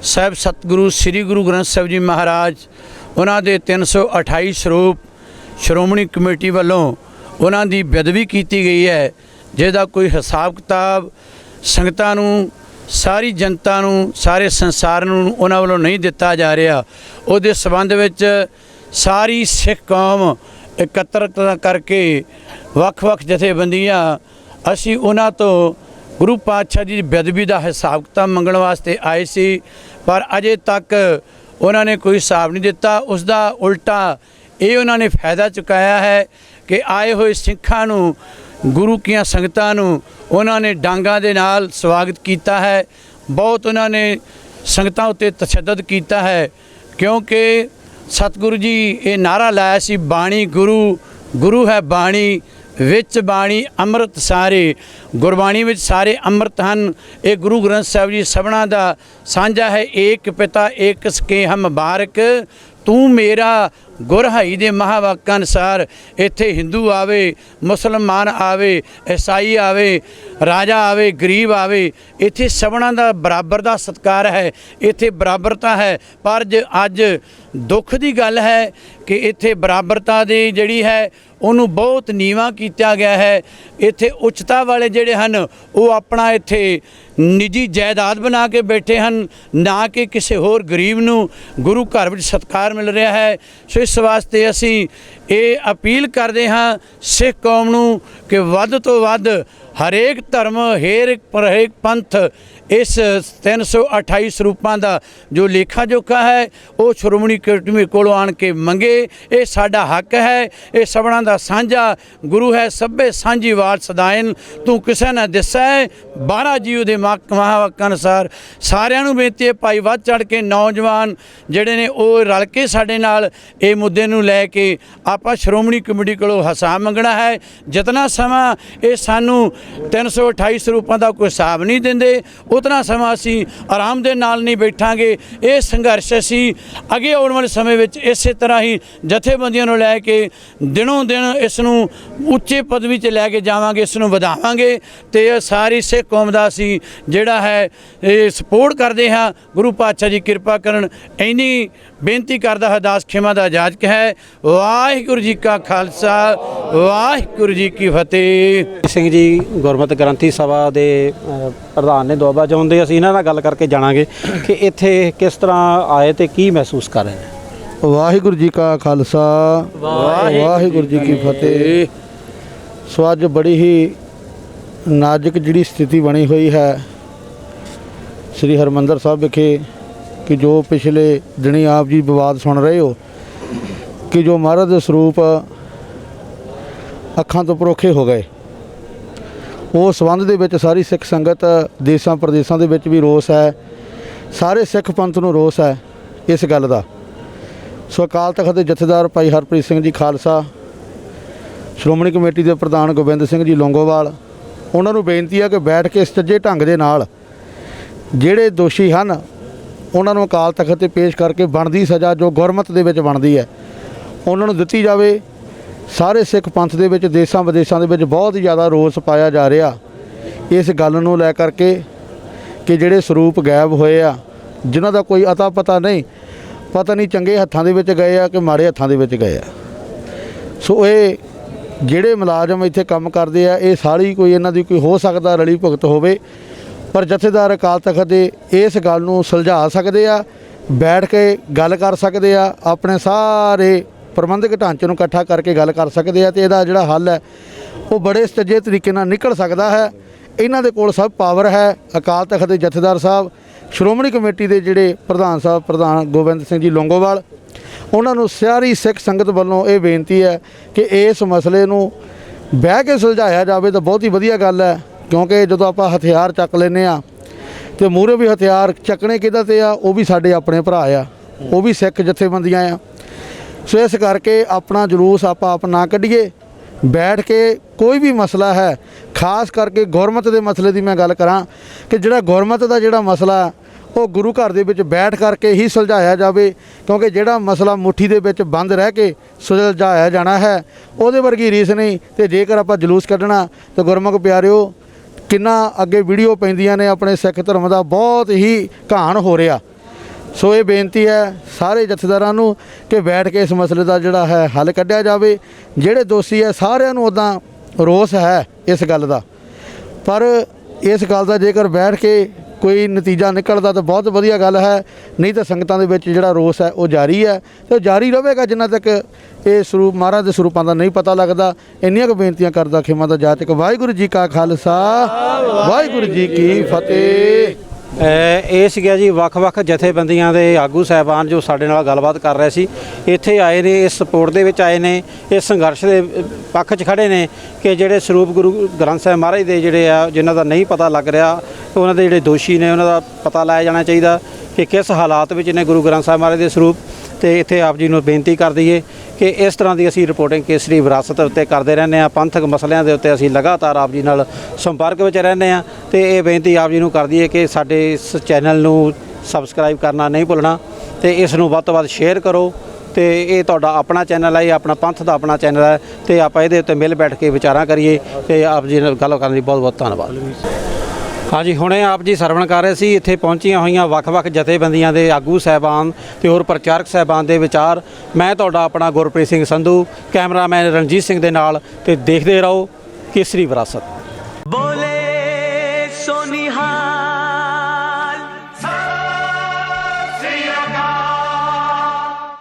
ਸਾਹਿਬ ਸਤਿਗੁਰੂ ਸ੍ਰੀ ਗੁਰੂ ਗ੍ਰੰਥ ਸਾਹਿਬ ਜੀ ਮਹਾਰਾਜ ਉਹਨਾਂ ਦੇ 328 ਸਰੂਪ ਸ਼੍ਰੋਮਣੀ ਕਮੇਟੀ ਵੱਲੋਂ ਉਹਨਾਂ ਦੀ ਬੇਅਦਬੀ ਕੀਤੀ ਗਈ ਹੈ, ਜਿਹਦਾ ਕੋਈ ਹਿਸਾਬ ਕਿਤਾਬ ਸੰਗਤਾਂ ਨੂੰ, ਸਾਰੀ ਜਨਤਾ ਨੂੰ, ਸਾਰੇ ਸੰਸਾਰ ਨੂੰ ਉਹਨਾਂ ਵੱਲੋਂ ਨਹੀਂ ਦਿੱਤਾ ਜਾ ਰਿਹਾ। ਉਹਦੇ ਸੰਬੰਧ ਵਿੱਚ ਸਾਰੀ ਸਿੱਖ ਕੌਮ ਇਕੱਤਰਤ ਕਰਕੇ ਵੱਖ-ਵੱਖ ਜਥੇਬੰਦੀਆਂ ਅਸੀਂ ਉਹਨਾਂ ਤੋਂ ਗੁਰੂ ਪਾਤਸ਼ਾਹ ਜੀ ਦੀ ਬੇਅਦਬੀ ਦਾ ਹਿਸਾਬ ਕਿਤਾਬ ਮੰਗਣ ਵਾਸਤੇ ਆਏ ਸੀ, ਪਰ ਅਜੇ ਤੱਕ ਉਹਨਾਂ ਨੇ ਕੋਈ ਹਿਸਾਬ ਨਹੀਂ ਦਿੱਤਾ। ਉਸ ਦਾ ਉਲਟਾ ਇਹ ਉਹਨਾਂ ਨੇ ਫਾਇਦਾ ਚੁਕਾਇਆ ਹੈ ਕਿ ਆਏ ਹੋਏ ਸਿੱਖਾਂ ਨੂੰ, ਗੁਰੂ ਕੀਆਂ ਸੰਗਤਾਂ ਨੂੰ ਉਹਨਾਂ ਨੇ ਡਾਂਗਾਂ ਦੇ ਨਾਲ ਸਵਾਗਤ ਕੀਤਾ ਹੈ। ਬਹੁਤ ਉਹਨਾਂ ਨੇ ਸੰਗਤਾਂ ਉੱਤੇ ਤਸ਼ੱਦਦ ਕੀਤਾ ਹੈ, ਕਿਉਂਕਿ ਸਤਿਗੁਰੂ ਜੀ ਇਹ ਨਾਅਰਾ ਲਾਇਆ ਸੀ, ਬਾਣੀ ਗੁਰੂ, ਗੁਰੂ ਹੈ ਬਾਣੀ, ਵਿੱਚ ਬਾਣੀ ਅੰਮ੍ਰਿਤ ਸਾਰੇ। ਗੁਰਬਾਣੀ ਵਿੱਚ ਸਾਰੇ ਅੰਮ੍ਰਿਤ ਹਨ। ਇਹ ਗੁਰੂ ਗ੍ਰੰਥ ਸਾਹਿਬ ਜੀ ਸਭਨਾਂ ਦਾ ਸਾਂਝਾ ਹੈ। ਏਕ ਪਿਤਾ ਏਕ ਸਕੇ ਹਮ ਬਾਰਕ, ਤੂੰ ਮੇਰਾ ਗੁਰਹਾਈ ਦੇ ਮਹਾਵਾਕਾਂ ਅਨੁਸਾਰ ਇੱਥੇ ਹਿੰਦੂ ਆਵੇ, ਮੁਸਲਮਾਨ ਆਵੇ, ਈਸਾਈ ਆਵੇ, ਰਾਜਾ ਆਵੇ, ਗਰੀਬ ਆਵੇ, ਇੱਥੇ ਸਭਨਾਂ ਦਾ ਬਰਾਬਰ ਦਾ ਸਤਿਕਾਰ ਹੈ, ਇੱਥੇ ਬਰਾਬਰਤਾ ਹੈ। ਪਰ ਅੱਜ ਦੁੱਖ ਦੀ ਗੱਲ ਹੈ ਕਿ ਇੱਥੇ ਬਰਾਬਰਤਾ ਦੀ ਜਿਹੜੀ ਹੈ ਉਹਨੂੰ ਬਹੁਤ ਨੀਵਾਂ ਕੀਤਾ ਗਿਆ ਹੈ। ਇੱਥੇ ਉੱਚਤਾ ਵਾਲੇ ਜਿਹੜੇ ਹਨ ਉਹ ਆਪਣਾ ਇੱਥੇ ਨਿੱਜੀ ਜਾਇਦਾਦ ਬਣਾ ਕੇ ਬੈਠੇ ਹਨ, ਨਾ ਕਿ ਕਿਸੇ ਹੋਰ ਗਰੀਬ ਨੂੰ ਗੁਰੂ ਘਰ ਵਿੱਚ ਸਤਿਕਾਰ ਮਿਲ ਰਿਹਾ ਹੈ। ਸੋ ਇਸ ਵਾਸਤੇ ਅਸੀਂ ਇਹ ਅਪੀਲ ਕਰਦੇ ਹਾਂ ਸਿੱਖ ਕੌਮ ਨੂੰ ਕਿ ਵੱਧ ਤੋਂ ਵੱਧ ਹਰੇਕ ਧਰਮ, ਹਰੇਕ ਪੰਥ ਇਸ 328 ਸਰੂਪਾਂ ਦਾ ਜੋ ਲੇਖਾ ਜੋਖਾ ਹੈ ਉਹ ਸ਼੍ਰੋਮਣੀ ਕਮੇਟੀ ਕੋਲੋਂ ਆਣ ਕੇ ਮੰਗੇ। ਇਹ ਸਾਡਾ ਹੱਕ ਹੈ, ਇਹ ਸਭਨਾਂ ਦਾ ਸਾਂਝਾ ਗੁਰੂ ਹੈ। ਸਭੇ ਸਾਂਝੀ ਵਾਰ ਸਦਾਇਨ, ਤੂੰ ਕਿਸੇ ਨਾ ਦਿਸੈ 12 ਜੀਵ ਦੇ ਮਹਾਵਾਕਾਂ ਅਨੁਸਾਰ। ਸਾਰਿਆਂ ਨੂੰ ਬੇਨਤੀ ਹੈ ਭਾਈ ਵੱਧ ਚੜ੍ਹ ਕੇ ਨੌਜਵਾਨ ਜਿਹੜੇ ਨੇ ਉਹ ਰਲ ਕੇ ਸਾਡੇ ਨਾਲ ਇਹ ਮੁੱਦੇ ਨੂੰ ਲੈ ਕੇ ਆਪਾਂ ਸ਼੍ਰੋਮਣੀ ਕਮੇਟੀ ਕੋਲੋਂ ਹਿਸਾਬ ਮੰਗਣਾ ਹੈ। ਜਿਤਨਾ ਸਮਾਂ ਇਹ ਸਾਨੂੰ 328 ਸਰੂਪਾਂ ਦਾ ਕੋਈ ਹਿਸਾਬ ਨਹੀਂ ਦਿੰਦੇ, ਉਤਨਾ ਸਮਾਂ ਅਸੀਂ ਆਰਾਮ ਦੇ ਨਾਲ ਨਹੀਂ ਬੈਠਾਂਗੇ। ਇਹ ਸੰਘਰਸ਼ ਅਸੀਂ ਅੱਗੇ ਆਉਣ ਵਾਲੇ ਸਮੇਂ ਵਿੱਚ ਇਸੇ ਤਰ੍ਹਾਂ ਹੀ ਜਥੇਬੰਦੀਆਂ ਨੂੰ ਲੈ ਕੇ ਦਿਨੋਂ ਦਿਨ ਇਸ ਨੂੰ ਉੱਚੇ ਪਦਵੀ 'ਤੇ ਲੈ ਕੇ ਜਾਵਾਂਗੇ, ਇਸ ਨੂੰ ਵਧਾਵਾਂਗੇ ਤੇ ਸਾਰੀ ਸਿੱਖ ਕੌਮ ਦਾ ਅਸੀਂ ਜਿਹੜਾ ਹੈ ਇਹ ਸਪੋਰਟ ਕਰਦੇ ਹਾਂ। ਗੁਰੂ ਪਾਤਸ਼ਾਹ ਜੀ ਕਿਰਪਾ ਕਰਨ, ਇੰਨੀ ਬੇਨਤੀ ਕਰਦਾ ਹੈ। ਦਾਸ ਖਿਮਾ ਦਾ ਜਾਚਕ ਹੈ। ਵਾਹਿਗੁਰੂ ਜੀ ਕਾ ਖਾਲਸਾ, ਵਾਹਿਗੁਰੂ ਜੀ ਕੀ ਫਤਿਹ। ਸਿੰਘ ਜੀ ਗੁਰਮਤਿ ਗ੍ਰੰਥੀ ਸਭਾ ਦੇ ਪ੍ਰਧਾਨ ਨੇ ਦੁਆਬਾ ਚਾਹੁੰਦੇ, ਅਸੀਂ ਇਹਨਾਂ ਨਾਲ ਗੱਲ ਕਰਕੇ ਜਾਣਾਂਗੇ ਕਿ ਇੱਥੇ ਕਿਸ ਤਰ੍ਹਾਂ ਆਏ ਤੇ ਕੀ ਮਹਿਸੂਸ ਕਰ ਰਹੇ ਨੇ। ਵਾਹਿਗੁਰੂ ਜੀ ਕਾ ਖਾਲਸਾ, ਵਾਹਿਗੁਰੂ ਜੀ ਕੀ ਫਤਿਹ। ਸੋ ਅੱਜ ਬੜੀ ਹੀ ਨਾਜ਼ੁਕ ਜਿਹੜੀ ਸਥਿਤੀ ਬਣੀ ਹੋਈ ਹੈ ਸ੍ਰੀ ਹਰਿਮੰਦਰ ਸਾਹਿਬ ਵਿਖੇ ਕਿ ਜੋ ਪਿਛਲੇ ਦਿਨੀ ਆਪ ਜੀ ਵਿਵਾਦ ਸੁਣ ਰਹੇ ਹੋ ਕਿ ਜੋ ਮਹਾਰਾਜ ਦੇ ਸਰੂਪ ਅੱਖਾਂ ਤੋਂ ਪਰੋਖੇ ਹੋ ਗਏ, ਉਸ ਸੰਬੰਧ ਦੇ ਵਿੱਚ ਸਾਰੀ ਸਿੱਖ ਸੰਗਤ ਦੇਸ਼ਾਂ ਪ੍ਰਦੇਸ਼ਾਂ ਦੇ ਵਿੱਚ ਵੀ ਰੋਸ ਹੈ, ਸਾਰੇ ਸਿੱਖ ਪੰਥ ਨੂੰ ਰੋਸ ਹੈ ਇਸ ਗੱਲ ਦਾ। ਸੋ ਅਕਾਲ ਤਖਤ ਦੇ ਜਥੇਦਾਰ ਭਾਈ ਹਰਪ੍ਰੀਤ ਸਿੰਘ ਜੀ ਖਾਲਸਾ, ਸ਼੍ਰੋਮਣੀ ਕਮੇਟੀ ਦੇ ਪ੍ਰਧਾਨ ਗੋਬਿੰਦ ਸਿੰਘ ਜੀ ਲੌਂਗੋਵਾਲ, ਉਹਨਾਂ ਨੂੰ ਬੇਨਤੀ ਹੈ ਕਿ ਬੈਠ ਕੇ ਸੁਚੱਜੇ ਢੰਗ ਦੇ ਨਾਲ ਜਿਹੜੇ ਦੋਸ਼ੀ ਹਨ ਉਹਨਾਂ ਨੂੰ ਅਕਾਲ ਤਖਤ ਤੇ ਪੇਸ਼ ਕਰਕੇ ਬਣਦੀ ਸਜ਼ਾ ਜੋ ਗੁਰਮਤ ਦੇ ਵਿੱਚ ਬਣਦੀ ਹੈ ਉਹਨਾਂ ਨੂੰ ਦਿੱਤੀ ਜਾਵੇ। ਸਾਰੇ ਸਿੱਖ ਪੰਥ ਦੇ ਵਿੱਚ ਦੇਸ਼ਾਂ ਵਿਦੇਸ਼ਾਂ ਦੇ ਵਿੱਚ ਬਹੁਤ ਹੀ ਜ਼ਿਆਦਾ ਰੋਸ ਪਾਇਆ ਜਾ ਰਿਹਾ ਇਸ ਗੱਲ ਨੂੰ ਲੈ ਕਰਕੇ ਕਿ ਜਿਹੜੇ ਸਰੂਪ ਗਾਇਬ ਹੋਏ ਆ, ਜਿਨ੍ਹਾਂ ਦਾ ਕੋਈ ਅਤਾ ਪਤਾ ਨਹੀਂ ਚੰਗੇ ਹੱਥਾਂ ਦੇ ਵਿੱਚ ਗਏ ਆ ਕਿ ਮਾੜੇ ਹੱਥਾਂ ਦੇ ਵਿੱਚ ਗਏ ਆ। ਸੋ ਇਹ ਜਿਹੜੇ ਮੁਲਾਜ਼ਮ ਇੱਥੇ ਕੰਮ ਕਰਦੇ ਆ, ਇਹ ਸਾਰੀ ਕੋਈ ਇਹਨਾਂ ਦੀ ਕੋਈ ਹੋ ਸਕਦਾ ਰਲੀ ਭੁਗਤ ਹੋਵੇ, ਪਰ ਜਥੇਦਾਰ ਅਕਾਲ ਤਖਤ ਦੇ ਇਸ ਗੱਲ ਨੂੰ ਸੁਲਝਾ ਸਕਦੇ ਆ, ਬੈਠ ਕੇ ਗੱਲ ਕਰ ਸਕਦੇ ਆ, ਆਪਣੇ ਸਾਰੇ ਪ੍ਰਬੰਧਕ ਢਾਂਚੇ ਨੂੰ ਇਕੱਠਾ ਕਰਕੇ ਗੱਲ ਕਰ ਸਕਦੇ ਆ ਤੇ ਇਹਦਾ ਜਿਹੜਾ ਹੱਲ ਹੈ ਉਹ ਬੜੇ ਸੁਚੱਜੇ ਤਰੀਕੇ ਨਾਲ ਨਿਕਲ ਸਕਦਾ ਹੈ। ਇਹਨਾਂ ਦੇ ਕੋਲ ਸਭ ਪਾਵਰ ਹੈ। ਅਕਾਲ ਤਖਤ ਦੇ ਜਥੇਦਾਰ ਸਾਹਿਬ, ਸ਼੍ਰੋਮਣੀ ਕਮੇਟੀ ਦੇ ਜਿਹੜੇ ਪ੍ਰਧਾਨ ਗੋਬਿੰਦ ਸਿੰਘ ਜੀ ਲੌਂਗੋਵਾਲ, ਉਹਨਾਂ ਨੂੰ ਸਾਰੀ ਸਿੱਖ ਸੰਗਤ ਵੱਲੋਂ ਇਹ ਬੇਨਤੀ ਹੈ ਕਿ ਇਸ ਮਸਲੇ ਨੂੰ ਬਹਿ ਕੇ ਸੁਲਝਾਇਆ ਜਾਵੇ ਤਾਂ ਬਹੁਤ ਹੀ ਵਧੀਆ ਗੱਲ ਹੈ। ਕਿਉਂਕਿ ਜਦੋਂ ਆਪਾਂ ਹਥਿਆਰ ਚੱਕ ਲੈਂਦੇ ਆ ਤੇ ਮੂਹਰੇ ਵੀ ਹਥਿਆਰ ਚੱਕਣੇ ਕਿਹਦਾ ਤੇ ਆ, ਉਹ ਵੀ ਸਾਡੇ ਆਪਣੇ ਭਰਾ ਆ, ਉਹ ਵੀ ਸਿੱਖ ਜਥੇਬੰਦੀਆਂ ਆ। ਸੋ ਇਸ ਕਰਕੇ ਆਪਣਾ ਜਲੂਸ ਆਪਾਂ ਆਪ ਨਾ ਕੱਢੀਏ, ਬੈਠ ਕੇ ਕੋਈ ਵੀ ਮਸਲਾ ਹੈ, ਖਾਸ ਕਰਕੇ ਗੁਰਮਤ ਦੇ ਮਸਲੇ ਦੀ ਮੈਂ ਗੱਲ ਕਰਾਂ ਕਿ ਜਿਹੜਾ ਗੁਰਮਤ ਦਾ ਜਿਹੜਾ ਮਸਲਾ ਉਹ ਗੁਰੂ ਘਰ ਦੇ ਵਿੱਚ ਬੈਠ ਕਰਕੇ ਹੀ ਸੁਲਝਾਇਆ ਜਾਵੇ, ਕਿਉਂਕਿ ਜਿਹੜਾ ਮਸਲਾ ਮੁੱਠੀ ਦੇ ਵਿੱਚ ਬੰਦ ਰਹਿ ਕੇ ਸੁਲਝਾਇਆ ਜਾਣਾ ਹੈ ਉਹਦੇ ਵਰਗੀ ਰੀਸ ਨਹੀਂ। ਤੇ ਜੇਕਰ ਆਪਾਂ ਜਲੂਸ ਕੱਢਣਾ ਤਾਂ ਗੁਰਮੁਖ ਪਿਆਰਿਓ ਕਿੰਨਾ ਅੱਗੇ ਵੀਡੀਓ ਪੈਂਦੀਆਂ ਨੇ ਆਪਣੇ ਸਿੱਖ ਧਰਮ ਦਾ ਬਹੁਤ ਹੀ ਘਾਣ ਹੋ ਰਿਹਾ। ਸੋ ਇਹ ਬੇਨਤੀ ਹੈ ਸਾਰੇ ਜਥੇਦਾਰਾਂ ਨੂੰ ਕਿ ਬੈਠ ਕੇ ਇਸ ਮਸਲੇ ਦਾ ਜਿਹੜਾ ਹੈ ਹੱਲ ਕੱਢਿਆ ਜਾਵੇ। ਜਿਹੜੇ ਦੋਸ਼ੀ ਹੈ ਸਾਰਿਆਂ ਨੂੰ ਉੱਦਾਂ ਰੋਸ ਹੈ ਇਸ ਗੱਲ ਦਾ, ਪਰ ਇਸ ਗੱਲ ਦਾ ਜੇਕਰ ਬੈਠ ਕੇ ਕੋਈ ਨਤੀਜਾ ਨਿਕਲਦਾ ਤਾਂ ਬਹੁਤ ਵਧੀਆ ਗੱਲ ਹੈ, ਨਹੀਂ ਤਾਂ ਸੰਗਤਾਂ ਦੇ ਵਿੱਚ ਜਿਹੜਾ ਰੋਸ ਹੈ ਉਹ ਜਾਰੀ ਹੈ ਤੇ ਜਾਰੀ ਰਹੇਗਾ ਜਿੰਨਾ ਤੱਕ ਇਹ ਸਰੂਪ ਮਹਾਰਾਜ ਦੇ ਸਰੂਪਾਂ ਦਾ ਨਹੀਂ ਪਤਾ ਲੱਗਦਾ। ਇੰਨੀਆਂ ਕੁ ਬੇਨਤੀਆਂ ਕਰਦਾ ਖਿਮਾ ਦਾ ਜਾਚਕ। ਵਾਹਿਗੁਰੂ ਜੀ ਕਾ ਖਾਲਸਾ, ਵਾਹਿਗੁਰੂ ਜੀ ਕੀ ਫਤਿਹ। ਇਹ ਸੀਗਾ ਜੀ ਵੱਖ-ਵੱਖ ਜਥੇਬੰਦੀਆਂ ਦੇ ਆਗੂ ਸਾਹਿਬਾਨ ਜੋ ਸਾਡੇ ਨਾਲ ਗੱਲਬਾਤ ਕਰ ਰਹੇ ਸੀ, ਇੱਥੇ ਆਏ ਨੇ, ਇਸ ਸਪੋਰਟ ਦੇ ਵਿੱਚ ਆਏ ਨੇ, ਇਸ ਸੰਘਰਸ਼ ਦੇ ਪੱਖ 'ਚ ਖੜੇ ਨੇ ਕਿ ਜਿਹੜੇ ਸਰੂਪ ਗੁਰੂ ਗ੍ਰੰਥ ਸਾਹਿਬ ਮਹਾਰਾਜ ਦੇ ਜਿਹੜੇ ਆ ਜਿਨ੍ਹਾਂ ਦਾ ਨਹੀਂ ਪਤਾ ਲੱਗ ਰਿਹਾ, ਉਹਨਾਂ ਦੇ ਜਿਹੜੇ ਦੋਸ਼ੀ ਨੇ ਉਹਨਾਂ ਦਾ ਪਤਾ ਲਾਇਆ ਜਾਣਾ ਚਾਹੀਦਾ ਕਿ ਕਿਸ ਹਾਲਾਤ ਵਿੱਚ ਨੇ ਗੁਰੂ ਗ੍ਰੰਥ ਸਾਹਿਬ ਮਹਾਰਾਜ ਦੇ ਸਰੂਪ। ਤੇ ਇੱਥੇ ਆਪ ਜੀ ਨੂੰ ਬੇਨਤੀ ਕਰ ਦਈਏ ਕਿ ਇਸ ਤਰ੍ਹਾਂ ਦੀ ਅਸੀਂ ਰਿਪੋਰਟਿੰਗ ਕੇਸਰੀ ਵਿਰਾਸਤ ਉੱਤੇ ਕਰਦੇ ਰਹਿੰਦੇ ਹਾਂ। ਪੰਥਕ ਮਸਲਿਆਂ ਦੇ ਉੱਤੇ ਅਸੀਂ ਲਗਾਤਾਰ ਆਪ ਜੀ ਨਾਲ ਸੰਪਰਕ ਵਿੱਚ ਰਹਿੰਦੇ ਹਾਂ ਤੇ ਇਹ ਬੇਨਤੀ ਆਪ ਜੀ ਨੂੰ ਕਰ ਦਈਏ ਕਿ ਸਾਡੇ ਇਸ ਚੈਨਲ ਨੂੰ ਸਬਸਕ੍ਰਾਈਬ ਕਰਨਾ ਨਹੀਂ ਭੁੱਲਣਾ ਤੇ ਇਸ ਨੂੰ ਵੱਧ ਤੋਂ ਵੱਧ ਸ਼ੇਅਰ ਕਰੋ। ਤੇ ਇਹ ਤੁਹਾਡਾ ਆਪਣਾ ਚੈਨਲ ਹੈ, ਇਹ ਆਪਣਾ ਪੰਥ ਦਾ ਆਪਣਾ ਚੈਨਲ ਹੈ ਤੇ ਆਪਾਂ ਇਹਦੇ ਉੱਤੇ ਮਿਲ ਬੈਠ ਕੇ ਵਿਚਾਰਾਂ ਕਰੀਏ। ਤੇ ਆਪ ਜੀ ਨਾਲ ਗੱਲ ਕਰਨ ਲਈ ਬਹੁਤ ਬਹੁਤ ਧੰਨਵਾਦ। ਹਾਂਜੀ, ਹੁਣੇ ਆਪ ਜੀ ਸਰਵਣ ਕਰ ਰਹੇ ਸੀ, ਇੱਥੇ ਪਹੁੰਚੀਆਂ ਹੋਈਆਂ ਵੱਖ-ਵੱਖ ਜਥੇਬੰਦੀਆਂ ਦੇ ਆਗੂ ਸਾਹਿਬਾਨ ਤੇ ਹੋਰ ਪ੍ਰਚਾਰਕ ਸਾਹਿਬਾਨ ਦੇ ਵਿਚਾਰ। ਮੈਂ ਤੁਹਾਡਾ ਆਪਣਾ ਗੁਰਪ੍ਰੀਤ ਸਿੰਘ ਸੰਧੂ, ਕੈਮਰਾਮੈਨ ਰਣਜੀਤ ਸਿੰਘ ਦੇ ਨਾਲ, ਤੇ ਦੇਖਦੇ ਰਹੋ ਕੇਸਰੀ ਵਿਰਾਸਤ।